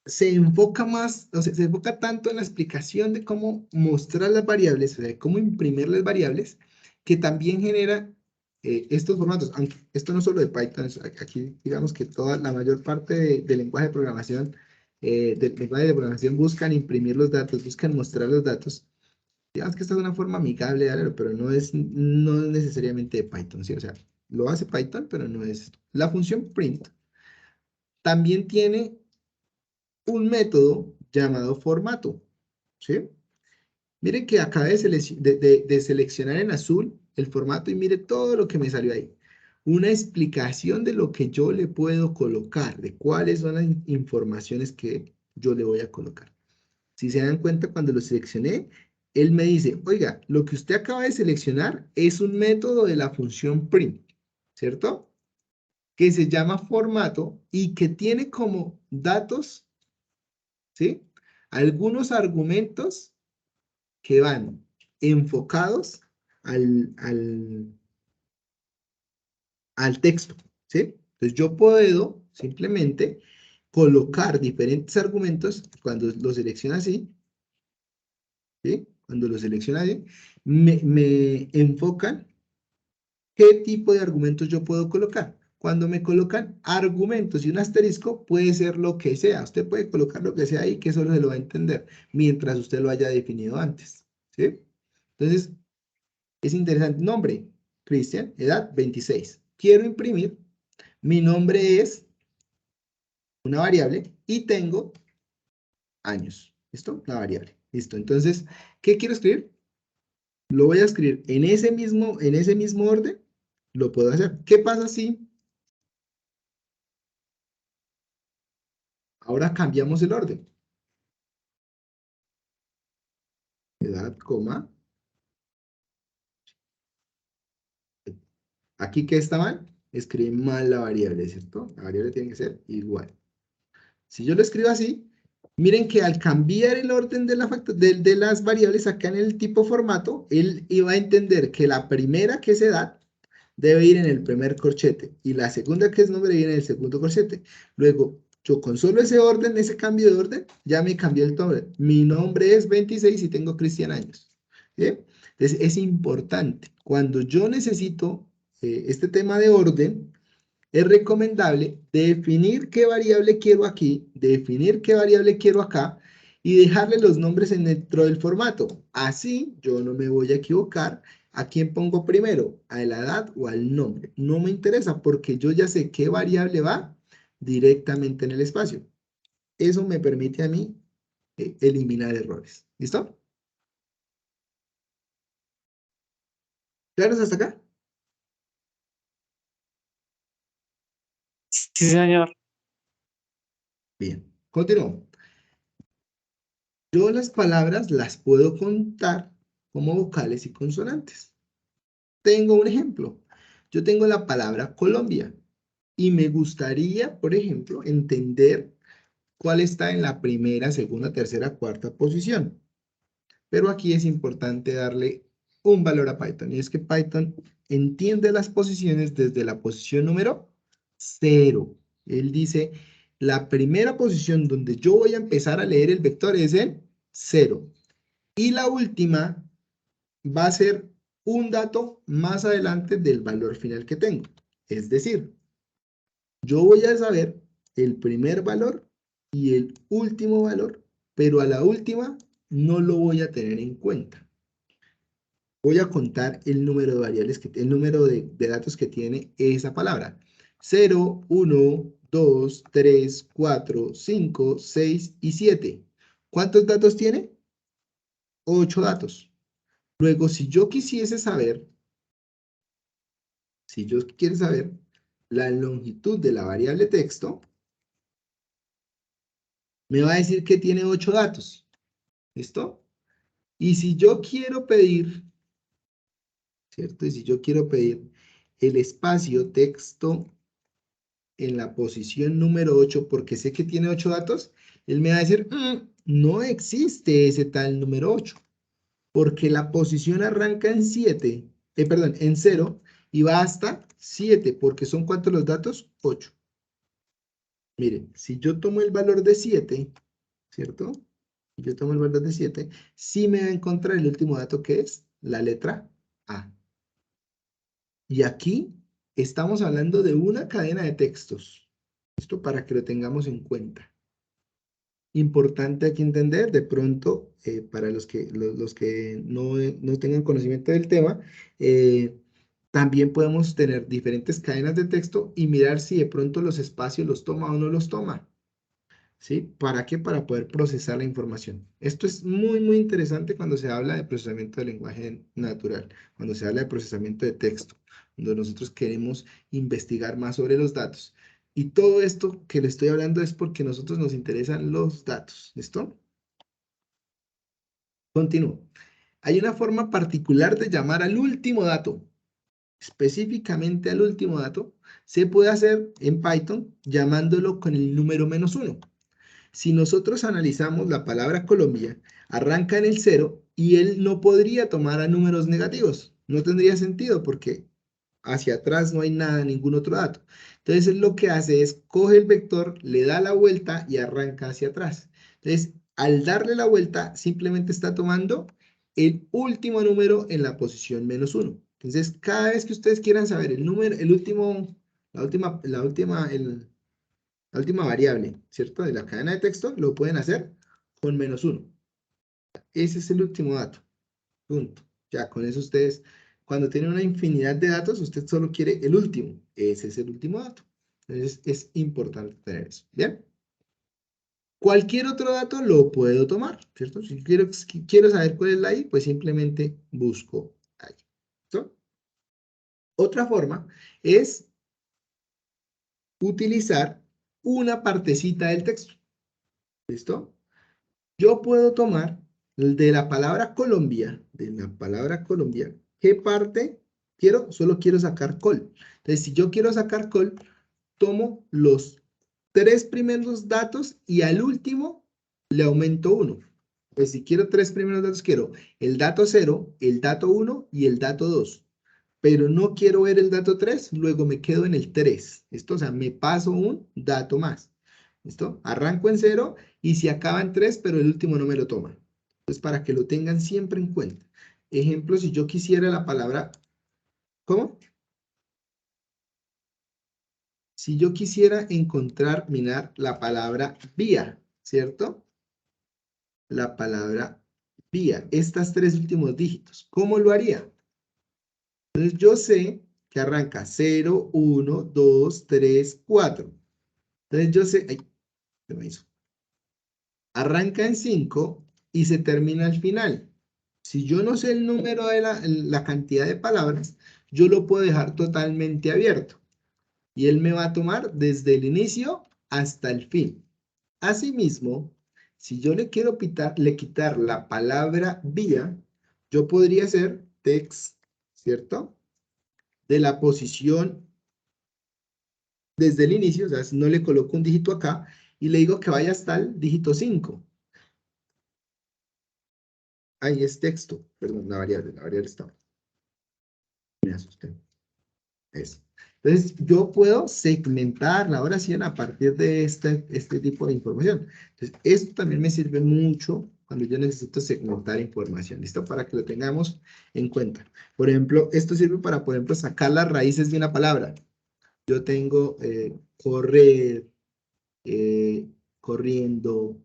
se enfoca más, o sea, se enfoca tanto en la explicación de cómo mostrar las variables, o sea, de cómo imprimir las variables, que también genera estos formatos. Aunque esto no solo de Python, aquí digamos que toda la mayor parte del lenguaje de programación, buscan imprimir los datos, buscan mostrar los datos. Digamos que esta es una forma amigable de darlo, pero no es necesariamente de Python, ¿sí? O sea, lo hace Python, pero no es. La función print también tiene un método llamado formato, ¿sí? Miren que acabé de seleccionar en azul el formato y mire todo lo que me salió ahí. Una explicación de lo que yo le puedo colocar, de cuáles son las informaciones que yo le voy a colocar. Si se dan cuenta, cuando lo seleccioné, él me dice, oiga, lo que usted acaba de seleccionar es un método de la función print, ¿cierto? Que se llama formato y que tiene como datos, ¿sí? Algunos argumentos que van enfocados al texto, ¿sí? Entonces yo puedo simplemente colocar diferentes argumentos cuando lo selecciona así, ¿sí? Cuando lo selecciona así, me enfocan qué tipo de argumentos yo puedo colocar. Cuando me colocan argumentos y un asterisco, puede ser lo que sea. Usted puede colocar lo que sea ahí, que eso se lo va a entender, mientras usted lo haya definido antes, ¿sí? Entonces, es interesante. Nombre, Cristian, edad 26. Quiero imprimir. Mi nombre es una variable y tengo años. ¿Listo? La variable. Listo. Entonces, ¿qué quiero escribir? Lo voy a escribir en ese mismo orden. Lo puedo hacer. ¿Qué pasa si ahora cambiamos el orden? Edad, coma. Aquí, ¿qué está mal? Escribí mal la variable, ¿cierto? La variable tiene que ser igual. Si yo lo escribo así, miren que al cambiar el orden de las variables acá en el tipo formato, él iba a entender que la primera, que es edad, debe ir en el primer corchete y la segunda, que es nombre, viene en el segundo corchete. Luego, yo con solo ese orden, ese cambio de orden, ya me cambió el nombre. Mi nombre es 26 y tengo Cristian Años. ¿Sí? Entonces, es importante. Cuando yo necesito este tema de orden, es recomendable definir qué variable quiero aquí, definir qué variable quiero acá y dejarle los nombres dentro del formato. Así yo no me voy a equivocar a quién pongo primero, a la edad o al nombre. No me interesa porque yo ya sé qué variable va directamente en el espacio. Eso me permite a mí eliminar errores. ¿Listo? ¿Claros hasta acá? Sí, señor. Bien, continúo. Yo las palabras las puedo contar como vocales y consonantes. Tengo un ejemplo. Yo tengo la palabra Colombia y me gustaría, por ejemplo, entender cuál está en la primera, segunda, tercera, cuarta posición. Pero aquí es importante darle un valor a Python y es que Python entiende las posiciones desde la posición número 0. Él dice, la primera posición donde yo voy a empezar a leer el vector es el 0. Y la última va a ser un dato más adelante del valor final que tengo. Es decir, yo voy a saber el primer valor y el último valor, pero a la última no lo voy a tener en cuenta. Voy a contar el número de variables, el número de datos que tiene esa palabra. 0, 1, 2, 3, 4, 5, 6 y 7. ¿Cuántos datos tiene? 8 datos. Luego, si yo quisiese saber, la longitud de la variable texto, me va a decir que tiene 8 datos. ¿Listo? Y si yo quiero pedir, ¿cierto? Y si yo quiero pedir el espacio texto en la posición número 8 porque sé que tiene 8 datos, él me va a decir, no existe ese tal número 8, porque la posición arranca en 7, perdón, en 0 y va hasta 7, porque son ¿cuántos los datos? 8. Miren, si yo tomo el valor de 7, ¿cierto? Si yo tomo el valor de 7, sí me va a encontrar el último dato que es la letra A. Y aquí estamos hablando de una cadena de textos. Esto para que lo tengamos en cuenta. Importante aquí entender, de pronto, para los que no tengan conocimiento del tema, también podemos tener diferentes cadenas de texto y mirar si de pronto los espacios los toma o no los toma. ¿Sí? ¿Para qué? Para poder procesar la información. Esto es muy, muy interesante cuando se habla de procesamiento de lenguaje natural, cuando se habla de procesamiento de texto, cuando nosotros queremos investigar más sobre los datos. Y todo esto que le estoy hablando es porque a nosotros nos interesan los datos. ¿Listo? Continúo. Hay una forma particular de llamar al último dato. Específicamente al último dato, se puede hacer en Python llamándolo con el número -1. Si nosotros analizamos la palabra Colombia, arranca en el 0 y él no podría tomar a números negativos. No tendría sentido porque hacia atrás no hay nada, ningún otro dato. Entonces él lo que hace es coge el vector, le da la vuelta y arranca hacia atrás. Entonces, al darle la vuelta, simplemente está tomando el último número en la posición -1. Entonces, cada vez que ustedes quieran saber el número, la última variable, ¿cierto? De la cadena de texto, lo pueden hacer con -1. Ese es el último dato. Punto. Ya con eso ustedes, cuando tienen una infinidad de datos, usted solo quiere el último. Ese es el último dato. Entonces es importante tener eso. ¿Bien? Cualquier otro dato lo puedo tomar, ¿cierto? Si quiero saber cuál es la I, pues simplemente busco ahí. ¿Listo? Otra forma es utilizar una partecita del texto. ¿Listo? Yo puedo tomar de la palabra Colombia, ¿qué parte quiero? Solo quiero sacar col. Entonces, si yo quiero sacar col, tomo los 3 primeros datos y al último le aumento 1. Pues si quiero 3 primeros datos, quiero el dato 0, el dato 1 y el dato 2. Pero no quiero ver el dato 3, luego me quedo en el 3. ¿Listo? O sea, me paso un dato más. ¿Listo? Arranco en 0 y si acaba en 3, pero el último no me lo toma. Entonces, para que lo tengan siempre en cuenta. Ejemplo, si yo quisiera la palabra... ¿Cómo? Si yo quisiera encontrar, mirar la palabra vía, ¿cierto? La palabra vía, estos 3 últimos dígitos. ¿Cómo lo haría? Entonces yo sé que arranca 0, 1, 2, 3, 4. Entonces yo sé, ay, se me hizo. Arranca en 5 y se termina al final. Si yo no sé el número de la cantidad de palabras, yo lo puedo dejar totalmente abierto. Y él me va a tomar desde el inicio hasta el fin. Asimismo, si yo le quiero quitar la palabra vía, yo podría hacer text, ¿cierto? De la posición desde el inicio, o sea, no le coloco un dígito acá y le digo que vaya hasta el dígito 5. Ahí es texto, perdón, la variable está. Me asusté. Eso. Entonces, yo puedo segmentar la oración a partir de este tipo de información. Entonces, esto también me sirve mucho cuando yo necesito segmentar información, ¿listo? Para que lo tengamos en cuenta. Por ejemplo, esto sirve para, por ejemplo, sacar las raíces de una palabra. Yo tengo correr, corriendo,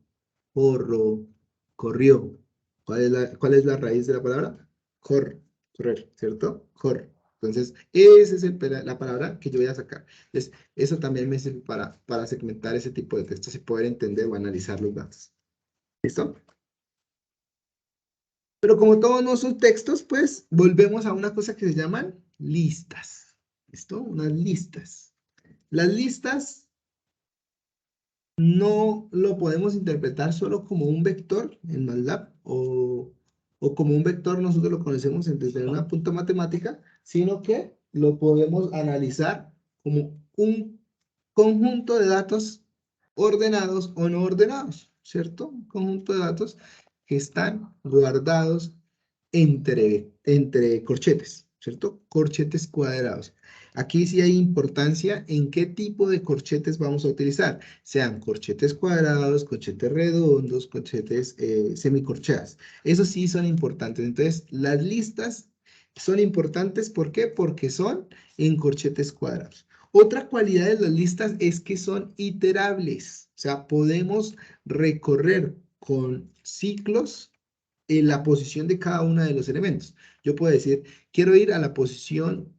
corro, corrió. ¿Cuál es la raíz de la palabra? Correr, ¿cierto? Corre. Entonces, esa es la palabra que yo voy a sacar. Entonces, eso también me sirve para segmentar ese tipo de textos y poder entender o analizar los datos. ¿Listo? Pero como todos no son textos, pues volvemos a una cosa que se llaman listas. ¿Listo? Unas listas. Las listas no lo podemos interpretar solo como un vector en MATLAB o como un vector nosotros lo conocemos desde una punta matemática, sino que lo podemos analizar como un conjunto de datos ordenados o no ordenados, ¿cierto? Un conjunto de datos que están guardados entre corchetes, ¿cierto? Corchetes cuadrados. Aquí sí hay importancia en qué tipo de corchetes vamos a utilizar, sean corchetes cuadrados, corchetes redondos, corchetes semicorcheados. Esos sí son importantes. Entonces, las listas son importantes, ¿por qué? Porque son en corchetes cuadrados. Otra cualidad de las listas es que son iterables, o sea, podemos recorrer con ciclos en la posición de cada uno de los elementos. Yo puedo decir, quiero ir a la posición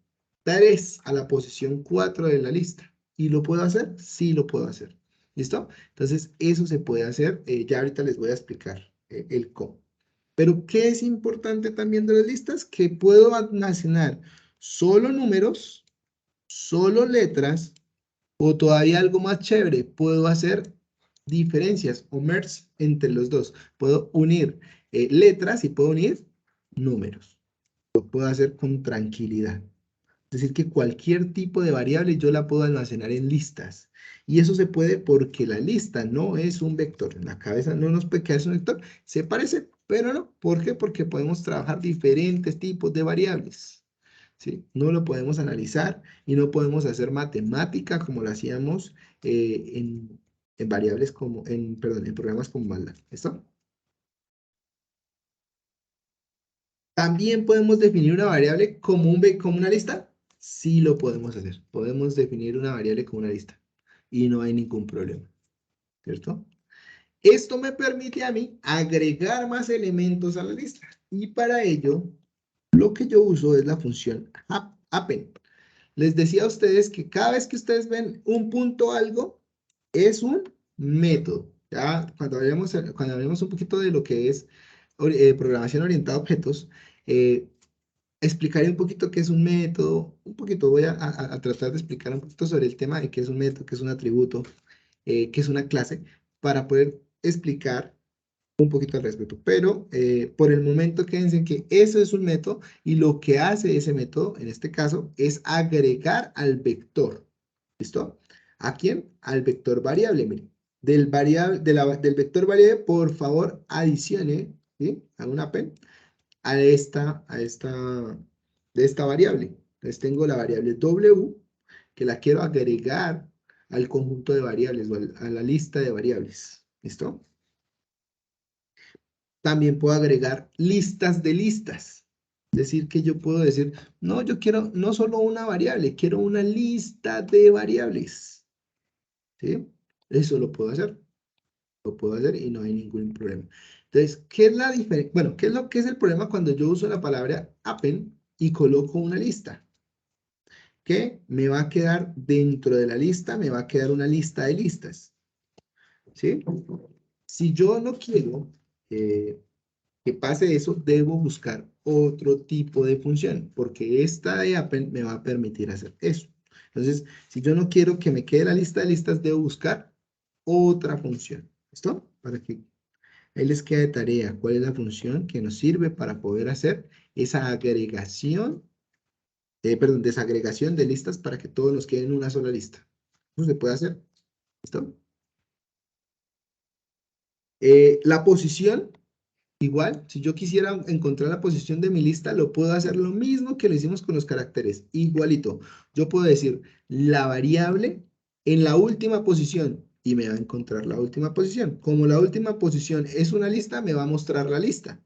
3, a la posición 4 de la lista. ¿Y lo puedo hacer? Sí, lo puedo hacer. ¿Listo? Entonces, eso se puede hacer. Ya ahorita les voy a explicar el cómo. Pero, ¿qué es importante también de las listas? Que puedo almacenar solo números, solo letras, o todavía algo más chévere, puedo hacer diferencias o merge entre los dos. Puedo unir letras y puedo unir números. Lo puedo hacer con tranquilidad. Es decir, que cualquier tipo de variable yo la puedo almacenar en listas. Y eso se puede porque la lista no es un vector. En la cabeza no nos puede quedar un vector. Se parece, pero no. ¿Por qué? Porque podemos trabajar diferentes tipos de variables. ¿Sí? No lo podemos analizar y no podemos hacer matemática como lo hacíamos en variables como, perdón, en programas como MATLAB. ¿Listo? También podemos definir una variable como una lista. Sí lo podemos hacer. Podemos definir una variable como una lista y no hay ningún problema. ¿Cierto? Esto me permite a mí agregar más elementos a la lista. Y para ello, lo que yo uso es la función append. Les decía a ustedes que cada vez que ustedes ven un punto algo, es un método. Ya cuando hablemos un poquito de lo que es programación orientada a objetos, explicaré un poquito qué es un método, un poquito voy a tratar de explicar un poquito sobre el tema de qué es un método, qué es un atributo, qué es una clase, para poder explicar un poquito al respecto. Pero por el momento quédense en que eso es un método y lo que hace ese método, en este caso, es agregar al vector. ¿Listo? ¿A quién? Al vector variable. Miren. Del vector variable, por favor, adicione, ¿sí? Haga una append de esta variable. Entonces tengo la variable W, que la quiero agregar al conjunto de variables o a la lista de variables. ¿Listo? También puedo agregar listas de listas. Es decir, que yo puedo decir, no, yo quiero no solo una variable, quiero una lista de variables. ¿Sí? Eso lo puedo hacer. Lo puedo hacer y no hay ningún problema. Entonces, ¿qué es la diferencia? Bueno, ¿qué es lo que es el problema cuando yo uso la palabra append y coloco una lista? Que me va a quedar dentro de la lista, me va a quedar una lista de listas. ¿Sí? Si yo no quiero que pase eso, debo buscar otro tipo de función, porque esta de append me va a permitir hacer eso. Entonces, si yo no quiero que me quede la lista de listas, debo buscar otra función. ¿Listo? Para que ahí les queda de tarea cuál es la función que nos sirve para poder hacer esa agregación, desagregación de listas para que todos nos queden en una sola lista. Eso se puede hacer. ¿Listo? La posición, igual, si yo quisiera encontrar la posición de mi lista, lo puedo hacer lo mismo que lo hicimos con los caracteres, igualito. Yo puedo decir la variable en la última posición y me va a encontrar la última posición. Como la última posición es una lista, me va a mostrar la lista.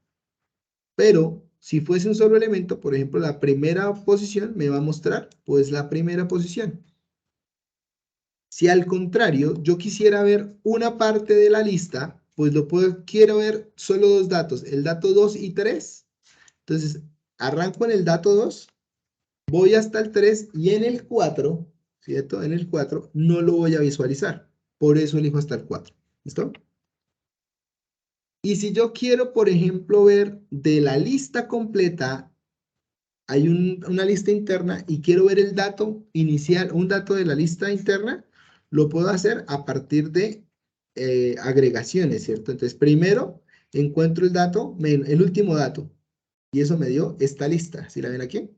Pero si fuese un solo elemento, por ejemplo, la primera posición me va a mostrar pues la primera posición. Si al contrario, yo quisiera ver una parte de la lista, pues quiero ver solo dos datos, el dato 2 y 3. Entonces, arranco en el dato 2, voy hasta el 3 y en el 4, ¿cierto? En el 4 no lo voy a visualizar. Por eso elijo hasta el 4. ¿Listo? Y si yo quiero, por ejemplo, ver de la lista completa, hay una lista interna y quiero ver el dato inicial, un dato de la lista interna, lo puedo hacer a partir de agregaciones, ¿cierto? Entonces, primero encuentro el dato, el último dato, y eso me dio esta lista, ¿sí la ven aquí?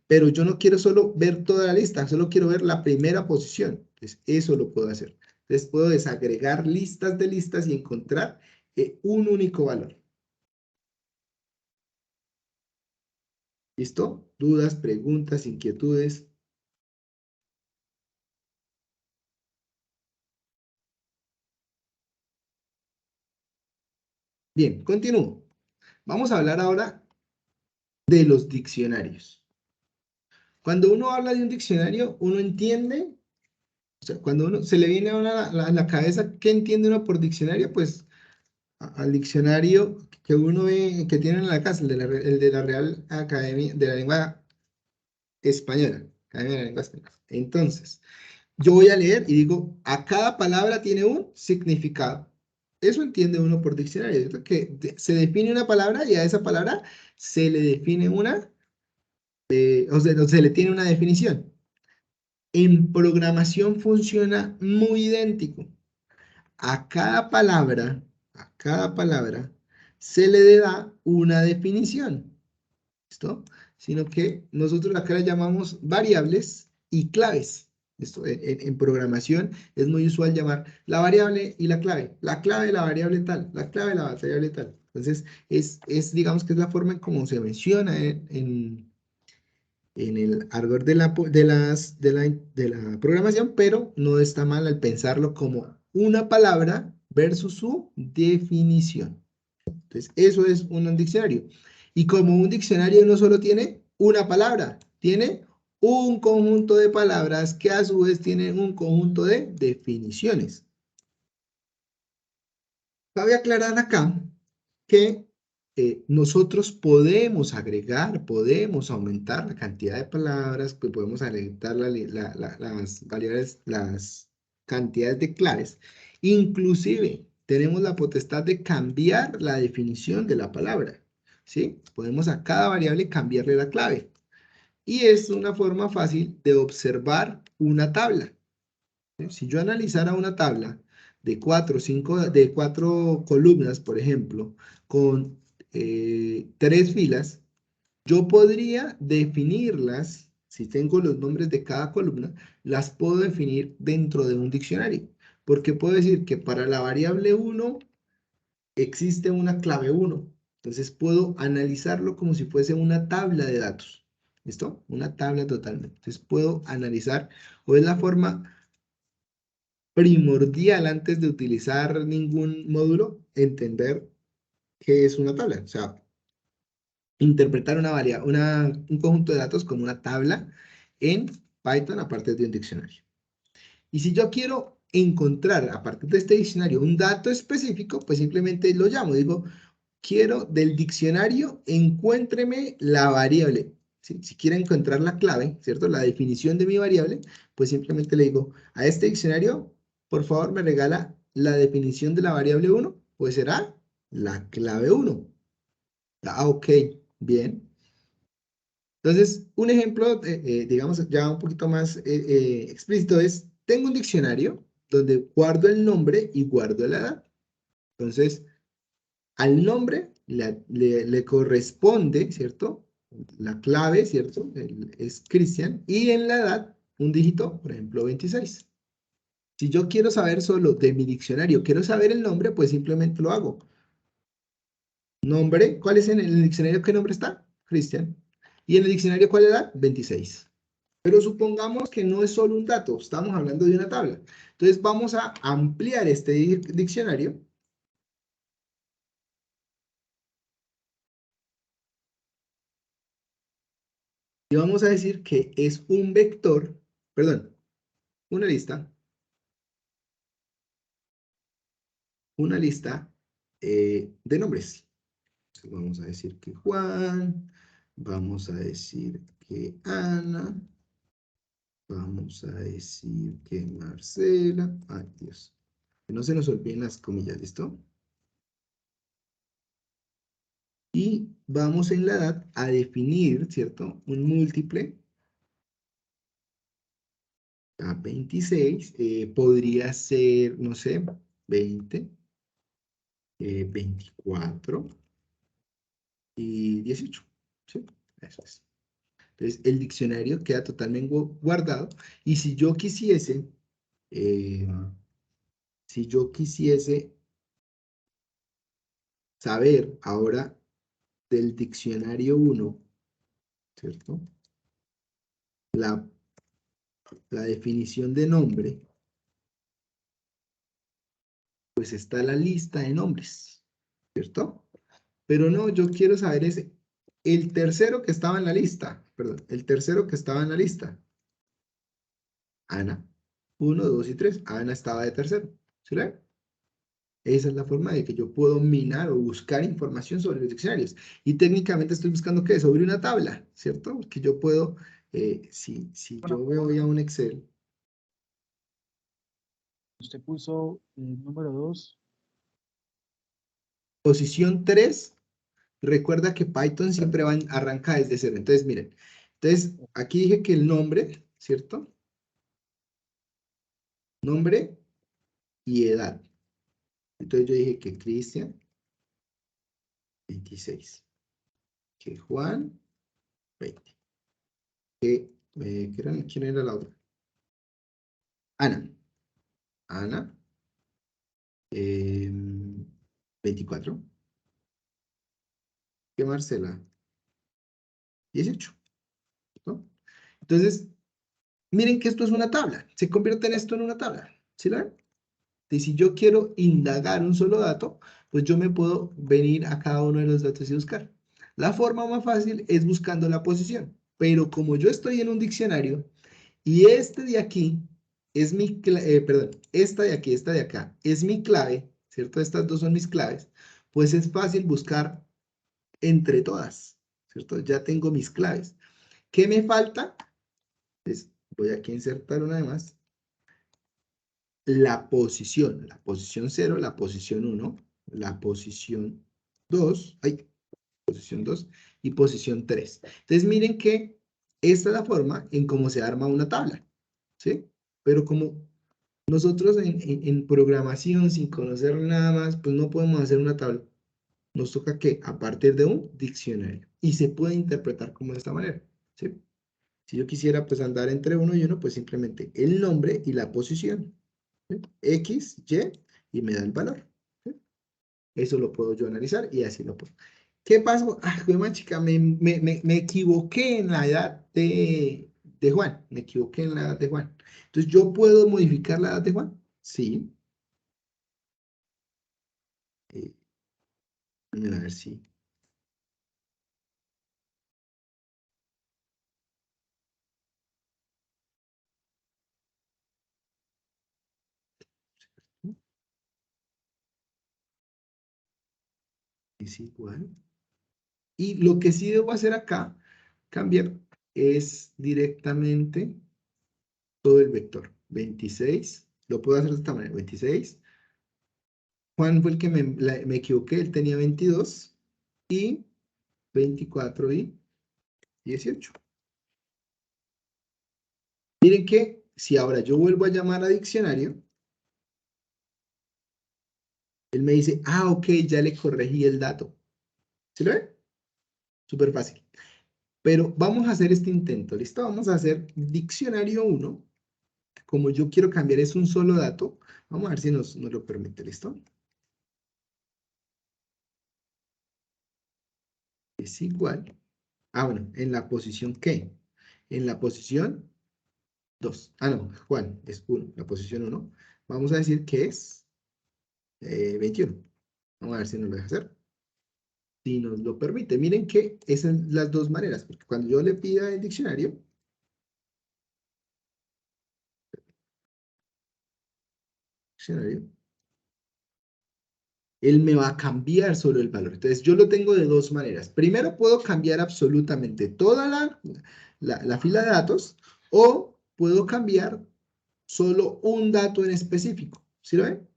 pero yo no quiero solo ver toda la lista, solo quiero ver la primera posición. Entonces, eso lo puedo hacer. Entonces, puedo desagregar listas de listas y encontrar un único valor. ¿Listo? ¿Dudas, preguntas, inquietudes? Bien, continúo. Vamos a hablar ahora de los diccionarios. Cuando uno habla de un diccionario, uno entiende, o sea, cuando uno se le viene a uno a la cabeza, ¿qué entiende uno por diccionario? Pues al diccionario que uno ve, que tiene en la casa, el de la Real Academia de la Lengua Española, Academia de la Lengua Española. Entonces, yo voy a leer y digo, a cada palabra tiene un significado. Eso entiende uno por diccionario, ¿cierto? Que se define una palabra y a esa palabra se le define una, o sea, se le tiene una definición. En programación funciona muy idéntico. A cada palabra se le da una definición. ¿Listo? Sino que nosotros acá le llamamos variables y claves. Esto, en programación es muy usual llamar la variable y la clave de la variable tal, la clave de la variable tal. Entonces, digamos que es la forma en cómo se menciona en el argot de la programación, pero no está mal al pensarlo como una palabra versus su definición. Entonces, eso es un diccionario. Y como un diccionario no solo tiene una palabra, tiene un conjunto de palabras que a su vez tienen un conjunto de definiciones. Cabe aclarar acá que nosotros podemos agregar, podemos aumentar la cantidad de palabras, que podemos aumentar las variables, las cantidades de claves. Inclusive, tenemos la potestad de cambiar la definición de la palabra, ¿sí? Podemos a cada variable cambiarle la clave. Y es una forma fácil de observar una tabla. Si yo analizara una tabla de 4 columnas, por ejemplo, con 3 filas, yo podría definirlas, si tengo los nombres de cada columna, las puedo definir dentro de un diccionario. Porque puedo decir que para la variable 1 existe una clave 1. Entonces puedo analizarlo como si fuese una tabla de datos. ¿Listo? Una tabla totalmente. Entonces puedo analizar, o es la forma primordial antes de utilizar ningún módulo, entender qué es una tabla. O sea, interpretar un conjunto de datos como una tabla en Python a partir de un diccionario. Y si yo quiero encontrar a partir de este diccionario un dato específico, pues simplemente lo llamo. Digo, quiero del diccionario, encuéntreme la variable. ¿Sí? Si quiero encontrar la clave, ¿cierto? La definición de mi variable, pues simplemente le digo, a este diccionario, por favor, me regala la definición de la variable 1, pues será la clave 1. Ah, ok, bien. Entonces, un ejemplo, digamos, ya un poquito más explícito es, tengo un diccionario donde guardo el nombre y guardo la edad. Entonces, al nombre le corresponde, ¿cierto? La clave, ¿cierto? Es Cristian. Y en la edad, un dígito, por ejemplo, 26. Si yo quiero saber solo de mi diccionario, quiero saber el nombre, pues simplemente lo hago. Nombre, ¿cuál es en el diccionario? ¿Qué nombre está? Cristian. ¿Y en el diccionario cuál edad? 26. Pero supongamos que no es solo un dato, estamos hablando de una tabla. Entonces vamos a ampliar este diccionario. Y vamos a decir que es un vector, perdón, una lista de nombres. Entonces vamos a decir que Juan, vamos a decir que Ana, vamos a decir que Marcela, ay Dios, que no se nos olviden las comillas, ¿listo? Y vamos en la edad a definir, ¿cierto? Un múltiple a 26, podría ser, no sé, 20, 24 y 18, ¿sí? Eso es. Entonces, el diccionario queda totalmente guardado. Y si yo quisiese, eh, saber ahora del diccionario 1, ¿cierto? La definición de nombre, pues está la lista de nombres, ¿cierto? Pero no, yo quiero saber el tercero que estaba en la lista, perdón, el tercero que estaba en la lista. Ana, 1, 2 y 3. Ana estaba de tercero, ¿sí la ven? Esa es la forma de que yo puedo minar o buscar información sobre los diccionarios. Y técnicamente estoy buscando, ¿qué? Sobre una tabla, ¿cierto? Que yo puedo, si Bueno, yo voy a un Excel. usted puso el número 2. Posición 3, recuerda que Python siempre arranca desde cero. Entonces, miren, entonces aquí dije que el nombre, ¿cierto? Nombre y edad. Entonces yo dije que Cristian, 26. Que Juan, 20. ¿Quién era la otra? Ana. Ana, 24. Que Marcela, 18. ¿No? Entonces, miren que esto es una tabla. Se convierte en esto en una tabla. ¿Sí la ven? Y si yo quiero indagar un solo dato, pues yo me puedo venir a cada uno de los datos y buscar. La forma más fácil es buscando la posición. Pero como yo estoy en un diccionario y este de aquí es mi perdón, esta de aquí, esta de acá es mi clave, ¿cierto? Estas dos son mis claves, pues es fácil buscar entre todas, ¿cierto? Ya tengo mis claves. ¿Qué me falta? Pues voy aquí a insertar una vez más. La posición 0, la posición 1, la posición 2, posición 2 y posición 3. Entonces miren que esta es la forma en cómo se arma una tabla, ¿sí? Pero como nosotros en programación, sin conocer nada más, pues no podemos hacer una tabla. Nos toca que a partir de un diccionario. Y se puede interpretar como de esta manera, ¿sí? Si yo quisiera pues andar entre uno y uno, pues simplemente el nombre y la posición. ¿Sí? X, Y me da el valor. ¿Sí? Eso lo puedo yo analizar y así lo puedo. ¿Qué pasó? Ay, güey, chica, me equivoqué en la edad de Juan. Me equivoqué en la edad de Juan. Entonces, ¿yo puedo modificar la edad de Juan? Sí. A ver si. Es igual. Y lo que sí debo hacer acá, cambiar, es directamente todo el vector. 26, lo puedo hacer de esta manera, 26. Juan fue el que me equivoqué, él tenía 22 y 24 y 18. Miren que si ahora yo vuelvo a llamar a diccionario, él me dice, ah, ok, ya le corregí el dato. ¿Sí lo ven? Súper fácil. Pero vamos a hacer este intento, ¿listo? Vamos a hacer diccionario 1. Como yo quiero cambiar es un solo dato, vamos a ver si nos lo permite, ¿listo? Es igual. Ah, bueno, ¿en la posición qué? En la posición 2. Ah, no, Juan, es 1, la posición 1. Vamos a decir que es 21. Vamos a ver si nos lo deja hacer. Si nos lo permite. Miren que esas son las dos maneras, porque cuando yo le pida el diccionario, él me va a cambiar solo el valor. Entonces, yo lo tengo de dos maneras. Primero, puedo cambiar absolutamente toda la fila de datos, o puedo cambiar solo un dato en específico. ¿Sí lo ven?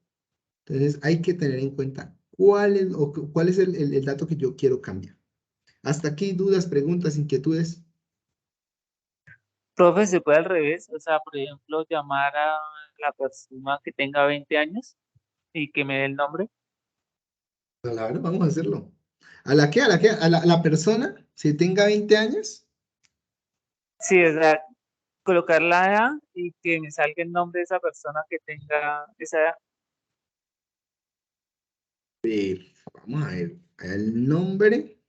Entonces, hay que tener en cuenta cuál es el dato que yo quiero cambiar. Hasta aquí, dudas, preguntas, inquietudes. Profe, ¿se puede al revés? O sea, por ejemplo, llamar a la persona que tenga 20 años y que me dé el nombre. Claro, vamos a hacerlo. ¿A la qué? ¿A la qué? ¿A la persona, si tenga 20 años? Sí, o sea, colocar la edad y que me salga el nombre de esa persona que tenga esa edad. Vamos a ver, el nombre,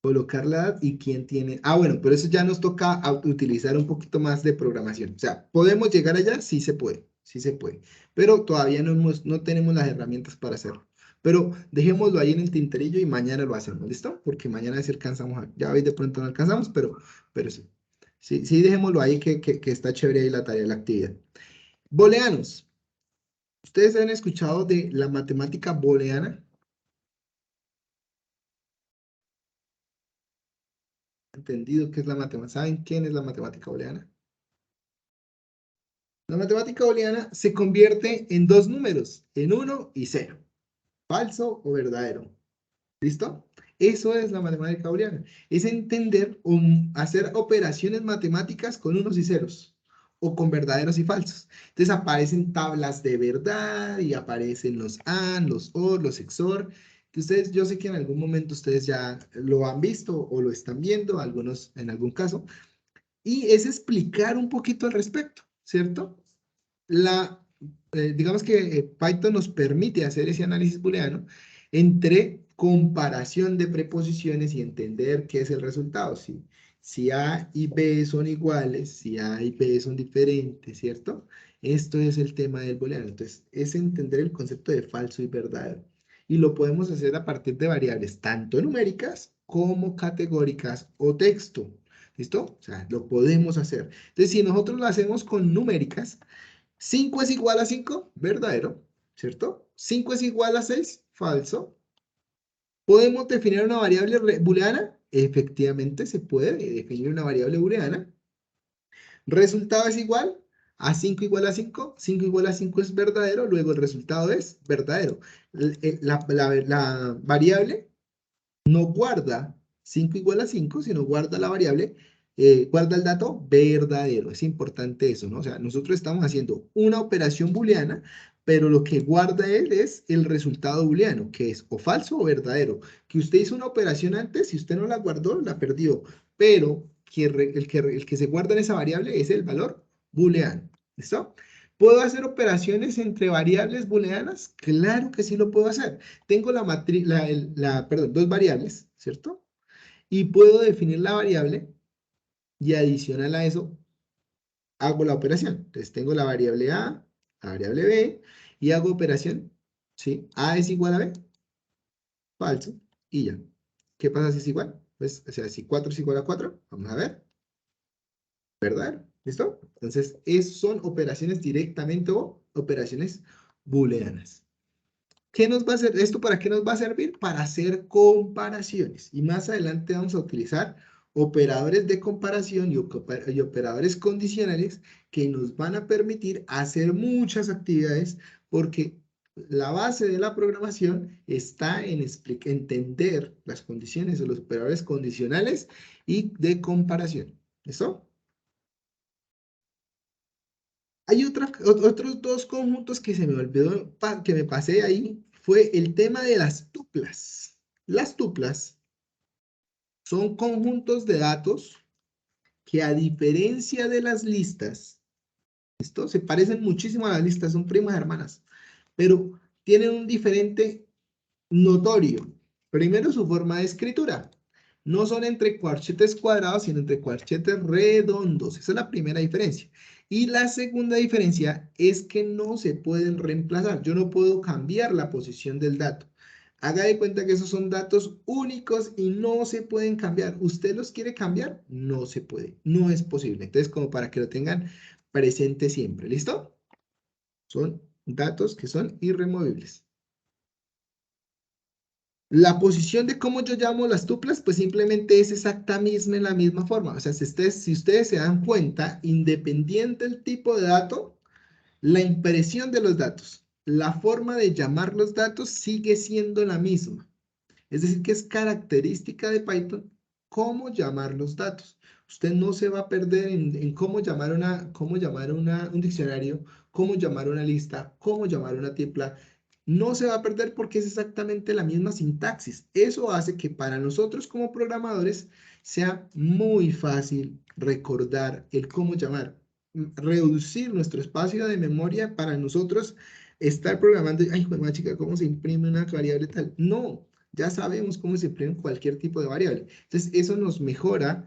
colocar la edad y quién tiene. Ah, bueno, por eso ya nos toca utilizar un poquito más de programación. O sea, ¿podemos llegar allá? Sí se puede, sí se puede. Pero todavía no tenemos las herramientas para hacerlo. Pero dejémoslo ahí en el tinterillo y mañana lo hacemos, ¿listo? Porque mañana sí alcanzamos, ya hoy de pronto no alcanzamos, pero sí. Sí, sí, dejémoslo ahí que está chévere ahí la tarea, la actividad. Booleanos. ¿Ustedes han escuchado de la matemática booleana? ¿Entendido qué es la matemática? ¿Saben quién es la matemática booleana? La matemática booleana se convierte en dos números, en 1 y 0, falso o verdadero. ¿Listo? Eso es la matemática booleana. Es entender o hacer operaciones matemáticas con unos y ceros o con verdaderos y falsos. Entonces aparecen tablas de verdad y aparecen los AND, los OR, los XOR, que ustedes, yo sé que en algún momento ustedes ya lo han visto o lo están viendo, algunos en algún caso, y es explicar un poquito al respecto, ¿cierto? Digamos que Python nos permite hacer ese análisis booleano entre comparación de preposiciones y entender qué es el resultado. Si A y B son iguales, si A y B son diferentes, ¿cierto? Esto es el tema del booleano. Entonces, es entender el concepto de falso y verdadero. Y lo podemos hacer a partir de variables tanto numéricas como categóricas o texto. ¿Listo? O sea, lo podemos hacer. Entonces, si nosotros lo hacemos con numéricas, 5 es igual a 5, verdadero, ¿cierto? 5 es igual a 6, falso. ¿Podemos definir una variable booleana? Efectivamente, se puede definir una variable booleana. Resultado es igual a 5 igual a 5, 5 igual a 5 es verdadero, luego el resultado es verdadero. La variable no guarda 5 igual a 5, sino guarda la variable, guarda el dato verdadero. Es importante eso, ¿no? O sea, nosotros estamos haciendo una operación booleana, pero lo que guarda él es el resultado booleano, que es o falso o verdadero. Que usted hizo una operación antes, si usted no la guardó, la perdió. Pero el que se guarda en esa variable es el valor booleano. ¿Listo? ¿Puedo hacer operaciones entre variables booleanas? Claro que sí lo puedo hacer. Tengo perdón, dos variables, ¿cierto? Y puedo definir la variable y adicional a eso hago la operación. Entonces tengo la variable A, la variable B y hago operación, ¿sí? A es igual a B, falso, y ya. ¿Qué pasa si es igual? Pues, o sea, si 4 es igual a 4, vamos a ver, ¿verdad? ¿Listo? Entonces, son operaciones directamente o operaciones booleanas. ¿Qué nos va a hacer? ¿Esto para qué nos va a servir? Para hacer comparaciones. Y más adelante vamos a utilizar operadores de comparación y operadores condicionales que nos van a permitir hacer muchas actividades porque la base de la programación está en entender las condiciones de los operadores condicionales y de comparación. ¿Listo? Hay otros dos conjuntos que se me olvidó, que me pasé ahí, fue el tema de las tuplas. Las tuplas son conjuntos de datos que a diferencia de las listas, esto se parecen muchísimo a las listas, son primas hermanas, pero tienen un diferente notorio. Primero, su forma de escritura. No son entre corchetes cuadrados, sino entre corchetes redondos. Esa es la primera diferencia. Y la segunda diferencia es que no se pueden reemplazar. Yo no puedo cambiar la posición del dato. Haga de cuenta que esos son datos únicos y no se pueden cambiar. ¿Usted los quiere cambiar? No se puede. No es posible. Entonces, como para que lo tengan presente siempre. ¿Listo? Son datos que son irremovibles. La posición de cómo yo llamo las tuplas, pues simplemente es exactamente en la misma forma. O sea, si ustedes se dan cuenta, independiente del tipo de dato, la impresión de los datos, la forma de llamar los datos sigue siendo la misma. Es decir, que es característica de Python cómo llamar los datos. Usted no se va a perder en cómo llamar un diccionario, cómo llamar una lista, cómo llamar una tupla. no se va a perder porque es exactamente la misma sintaxis. Eso hace que para nosotros como programadores sea muy fácil recordar el cómo llamar, reducir nuestro espacio de memoria para nosotros estar programando, ay, joder, chica, ¿cómo se imprime una variable tal? No, ya sabemos cómo se imprime cualquier tipo de variable. Entonces, eso nos mejora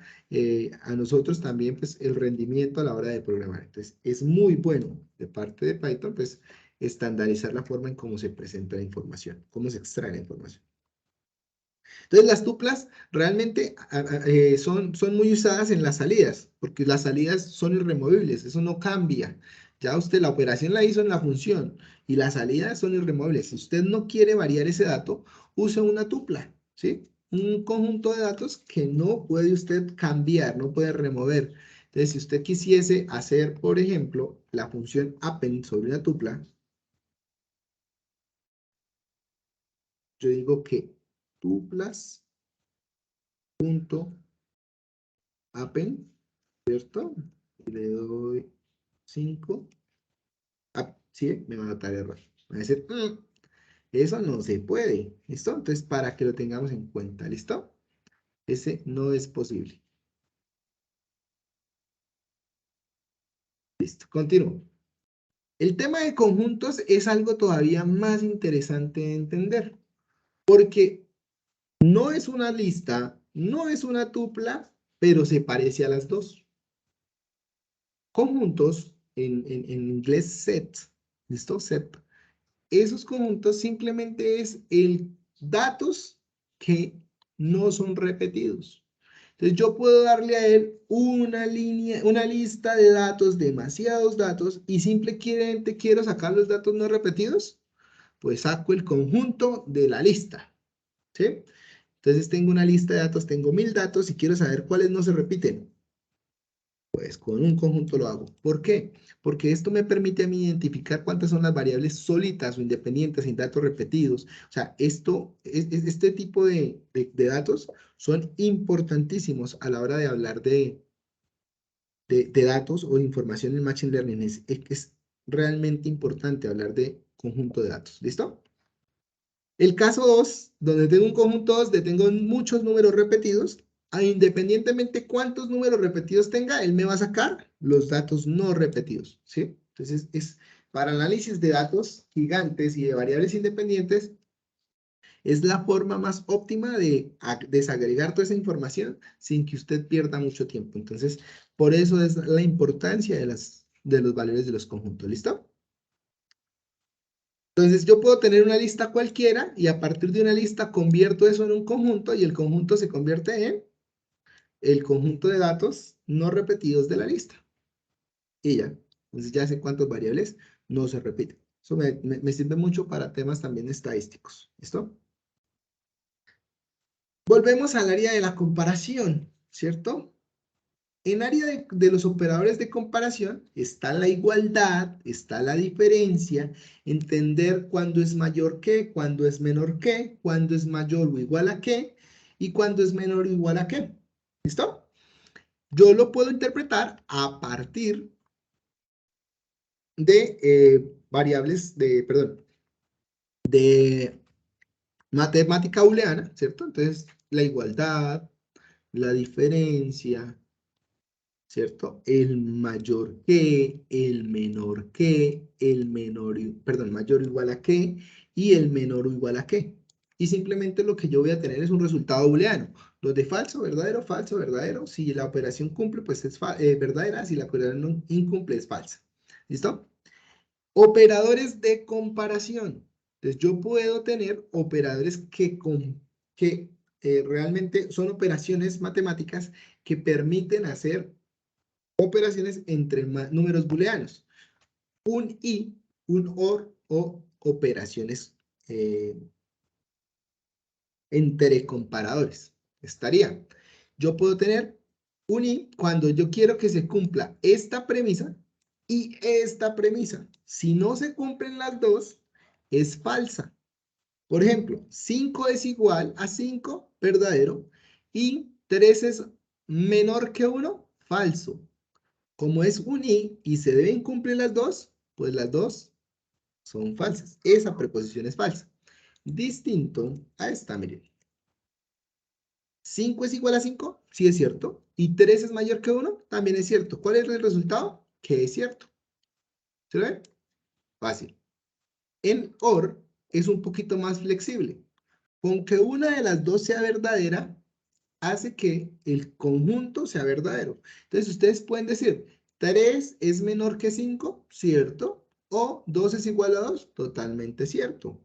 a nosotros también, pues, el rendimiento a la hora de programar. Entonces, es muy bueno de parte de Python, pues, estandarizar la forma en cómo se presenta la información, cómo se extrae la información. Entonces, las tuplas realmente son muy usadas en las salidas, porque las salidas son irremovibles, eso no cambia. Ya usted la operación la hizo en la función y las salidas son irremovibles. Si usted no quiere variar ese dato, use una tupla, ¿sí? Un conjunto de datos que no puede usted cambiar, no puede remover. Entonces, si usted quisiese hacer, por ejemplo, la función append sobre una tupla, yo digo que tuplas.append, ¿cierto? Y le doy 5. Ah, sí, me va a notar error. Me va a decir, eso no se puede. ¿Listo? Entonces, para que lo tengamos en cuenta, ¿listo? Ese no es posible. Listo, continúo. El tema de conjuntos es algo todavía más interesante de entender, porque no es una lista, no es una tupla, pero se parece a las dos. Conjuntos, en inglés set, ¿listo? Set. Esos conjuntos simplemente es el datos que no son repetidos. Entonces yo puedo darle a él una lista de datos, demasiados datos, y simplemente quiero sacar los datos no repetidos, pues saco el conjunto de la lista, ¿sí? Entonces tengo una lista de datos, tengo 1000 datos y quiero saber cuáles no se repiten. Pues con un conjunto lo hago. ¿Por qué? Porque esto me permite a mí identificar cuántas son las variables solitas o independientes sin datos repetidos. O sea, este tipo de datos son importantísimos a la hora de hablar de datos o información en Machine Learning. Es realmente importante hablar de conjunto de datos. ¿Listo? El caso 2, donde tengo un conjunto 2, donde tengo muchos números repetidos, independientemente cuántos números repetidos tenga, él me va a sacar los datos no repetidos, ¿sí? Entonces, para análisis de datos gigantes y de variables independientes, es la forma más óptima de desagregar toda esa información sin que usted pierda mucho tiempo. Entonces, por eso es la importancia de los valores de los conjuntos, ¿listo? Entonces yo puedo tener una lista cualquiera y a partir de una lista convierto eso en un conjunto y el conjunto se convierte en el conjunto de datos no repetidos de la lista. Y ya, entonces ya sé cuántas variables no se repiten. Eso me sirve mucho para temas también estadísticos. ¿Listo? Volvemos al área de la comparación, ¿cierto? En área de los operadores de comparación está la igualdad, está la diferencia, entender cuándo es mayor que, cuándo es menor que, cuándo es mayor o igual a qué, y cuándo es menor o igual a qué. ¿Listo? Yo lo puedo interpretar a partir de variables de matemática booleana, ¿cierto? Entonces, la igualdad, la diferencia, ¿cierto? El mayor que, el menor que, mayor o igual a que, y el menor o igual a que. Y simplemente lo que yo voy a tener es un resultado booleano. Los de falso, verdadero. Si la operación cumple, pues es verdadera. Si la operación no incumple, es falsa. ¿Listo? Operadores de comparación. Entonces yo puedo tener operadores que realmente son operaciones matemáticas que permiten hacer operaciones entre números booleanos. Un y, un or o operaciones entre comparadores. Estaría. Yo puedo tener un y cuando yo quiero que se cumpla esta premisa y esta premisa. Si no se cumplen las dos, es falsa. Por ejemplo, 5 es igual a 5, verdadero, y 3 es menor que 1, falso. Como es un y se deben cumplir las dos, pues las dos son falsas. Esa preposición es falsa. Distinto a esta, miren. 5 es igual a 5, sí es cierto. Y 3 es mayor que 1, también es cierto. ¿Cuál es el resultado? Que es cierto. ¿Se lo ven? Fácil. En OR es un poquito más flexible. Con que una de las dos sea verdadera, hace que el conjunto sea verdadero. Entonces ustedes pueden decir, 3 es menor que 5, ¿cierto? O 2 es igual a 2, totalmente cierto.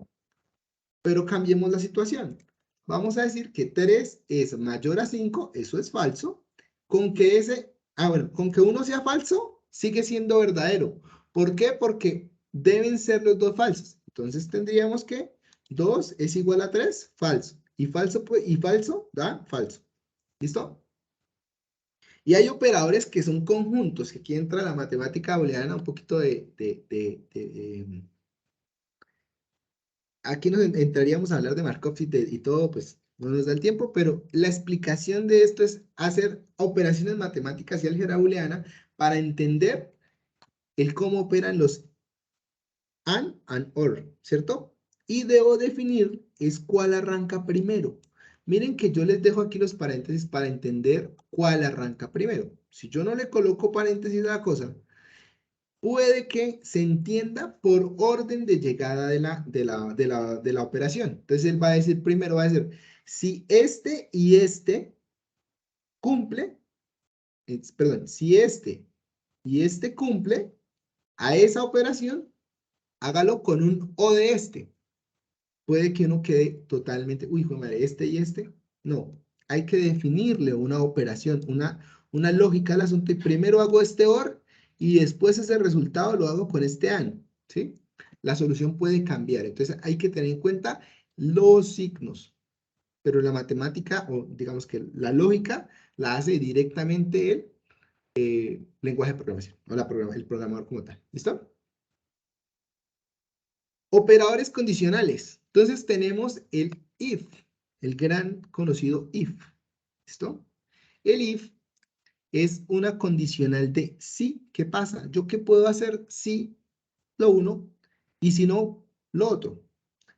Pero cambiemos la situación. Vamos a decir que 3 es mayor a 5, eso es falso. Con que con que uno sea falso, sigue siendo verdadero. ¿Por qué? Porque deben ser los dos falsos. Entonces tendríamos que 2 es igual a 3, falso. Y falso, pues, y falso da falso. ¿Listo? Y hay operadores que son conjuntos, que aquí entra la matemática booleana, un poquito aquí nos entraríamos a hablar de Markov y todo, pues no nos da el tiempo, pero la explicación de esto es hacer operaciones matemáticas y álgebra booleana para entender el cómo operan los and or, ¿cierto? Y debo definir es cuál arranca primero. Miren que yo les dejo aquí los paréntesis para entender cuál arranca primero. Si yo no le coloco paréntesis a la cosa, puede que se entienda por orden de llegada de la operación. Entonces él va a decir, primero va a decir, si este y este cumple, perdón, si este y este cumple a esa operación, hágalo con un o de este. Puede que uno quede totalmente, uy, hijo de madre, este y este. No, hay que definirle una operación, una lógica al asunto y primero hago este OR y después ese resultado lo hago con este AND, ¿sí? La solución puede cambiar, entonces hay que tener en cuenta los signos, pero la matemática o digamos que la lógica la hace directamente el lenguaje de programación o el programador como tal, ¿listo? Operadores condicionales. Entonces tenemos el if, el gran conocido if. ¿Listo? El if es una condicional de si. ¿Qué pasa? ¿Yo qué puedo hacer si lo uno y si no lo otro?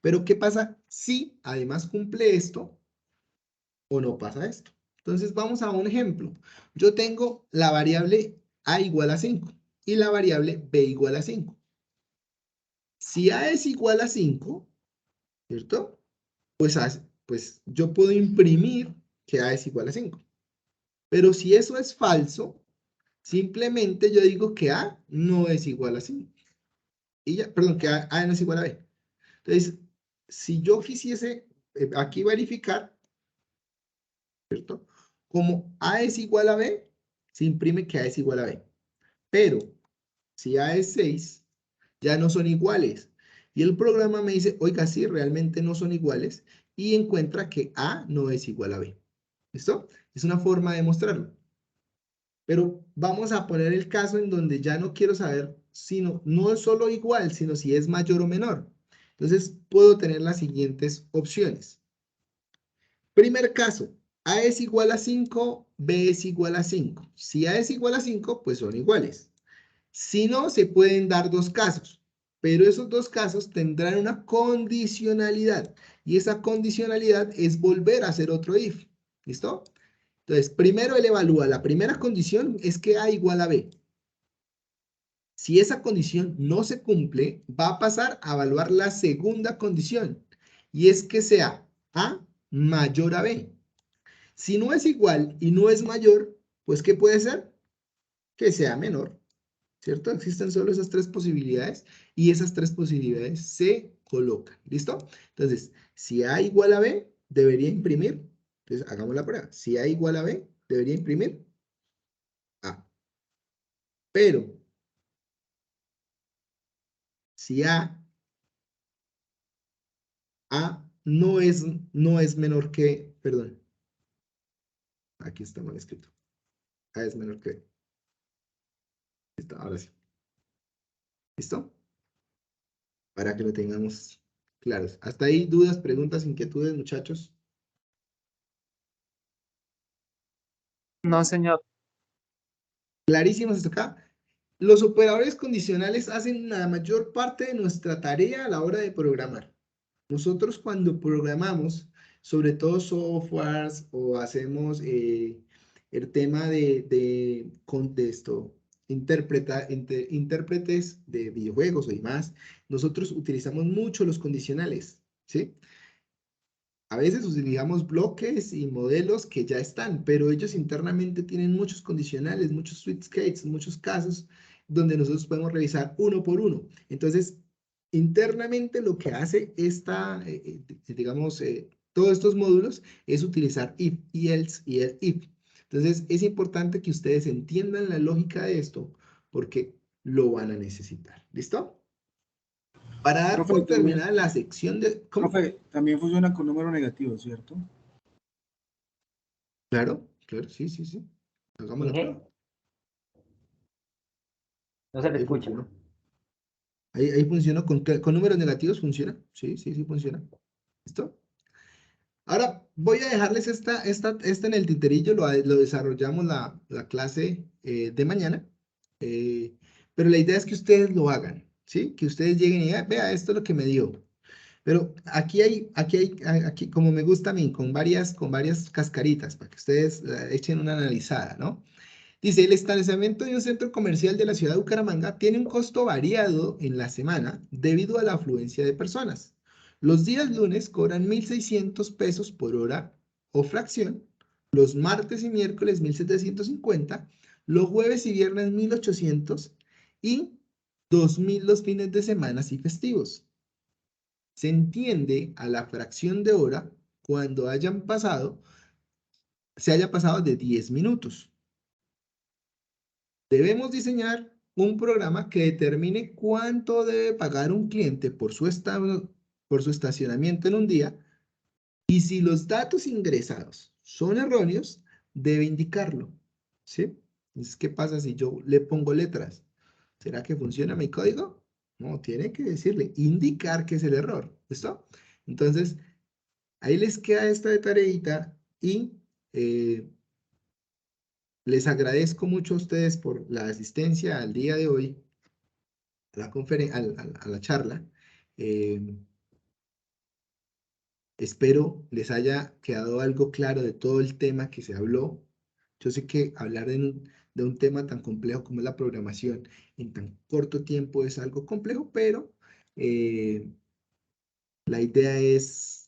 Pero ¿qué pasa si además cumple esto o no pasa esto? Entonces vamos a un ejemplo. Yo tengo la variable a igual a 5 y la variable b igual a 5. Si a es igual a 5, ¿cierto? Pues yo puedo imprimir que A es igual a 5. Pero si eso es falso, simplemente yo digo que A no es igual a 5. Y ya, perdón, que A no es igual a B. Entonces, si yo quisiese aquí verificar, ¿cierto? Como A es igual a B, se imprime que A es igual a B. Pero si A es 6, ya no son iguales. Y el programa me dice, oiga, sí, realmente no son iguales. Y encuentra que A no es igual a B. ¿Listo? Es una forma de mostrarlo. Pero vamos a poner el caso en donde ya no quiero saber si no es solo igual, sino si es mayor o menor. Entonces, puedo tener las siguientes opciones. Primer caso, A es igual a 5, B es igual a 5. Si A es igual a 5, pues son iguales. Si no, se pueden dar dos casos, pero esos dos casos tendrán una condicionalidad. Y esa condicionalidad es volver a hacer otro if. ¿Listo? Entonces, primero él evalúa, la primera condición es que A igual a B. Si esa condición no se cumple, va a pasar a evaluar la segunda condición, y es que sea A mayor a B. Si no es igual y no es mayor, pues ¿qué puede ser? Que sea menor, ¿cierto? Existen solo esas tres posibilidades, y esas tres posibilidades se colocan, ¿listo? Entonces, si A igual a B, debería imprimir, entonces hagamos la prueba, si A igual a B, debería imprimir A. Pero, si A no es menor que, perdón, aquí está mal escrito. A es menor que B. Listo, ahora sí. ¿Listo? Para que lo tengamos claros. Hasta ahí, dudas, preguntas, inquietudes, muchachos. No, señor. Clarísimos hasta acá. los operadores condicionales hacen la mayor parte de nuestra tarea a la hora de programar. Nosotros cuando programamos, sobre todo softwares o hacemos el tema de contexto, intérpretes de videojuegos o demás, nosotros utilizamos mucho los condicionales, ¿sí? A veces utilizamos bloques y modelos que ya están, pero ellos internamente tienen muchos condicionales, muchos switch cases, muchos casos donde nosotros podemos revisar uno por uno. Entonces, internamente lo que hace todos estos módulos es utilizar if y else y el if. Entonces, es importante que ustedes entiendan la lógica de esto porque lo van a necesitar. ¿Listo? Para dar Profe, por también, terminada la sección de... ¿Cómo? profe, también funciona con número negativo, ¿cierto? Claro, claro, sí, sí, sí. Hagamos la ¿Dije? prueba. No se le Ahí escucha. funcionó. Ahí funcionó. ¿Con números negativos funciona? Sí, sí, sí funciona. ¿Listo? Ahora voy a dejarles esta en el titerillo, lo desarrollamos la clase de mañana, pero la idea es que ustedes lo hagan, ¿sí? Que ustedes lleguen y digan, vea, esto es lo que me dio. Pero aquí como me gusta a mí, con varias cascaritas, para que ustedes echen una analizada, ¿no? Dice, el establecimiento de un centro comercial de la ciudad de Bucaramanga tiene un costo variado en la semana debido a la afluencia de personas. Los días lunes cobran 1.600 pesos por hora o fracción, los martes y miércoles 1.750, los jueves y viernes 1.800 y 2.000 los fines de semana y festivos. Se entiende a la fracción de hora cuando se haya pasado de 10 minutos. Debemos diseñar un programa que determine cuánto debe pagar un cliente por su estacionamiento en un día y si los datos ingresados son erróneos, debe indicarlo. ¿Sí? Entonces, ¿qué pasa si yo le pongo letras? ¿Será que funciona mi código? No, tiene que decirle, indicar que es el error. ¿Listo? Entonces, ahí les queda esta de tareita y les agradezco mucho a ustedes por la asistencia al día de hoy, a la charla. Eh, espero les haya quedado algo claro de todo el tema que se habló. Yo sé que hablar de un tema tan complejo como es la programación en tan corto tiempo es algo complejo, pero la idea es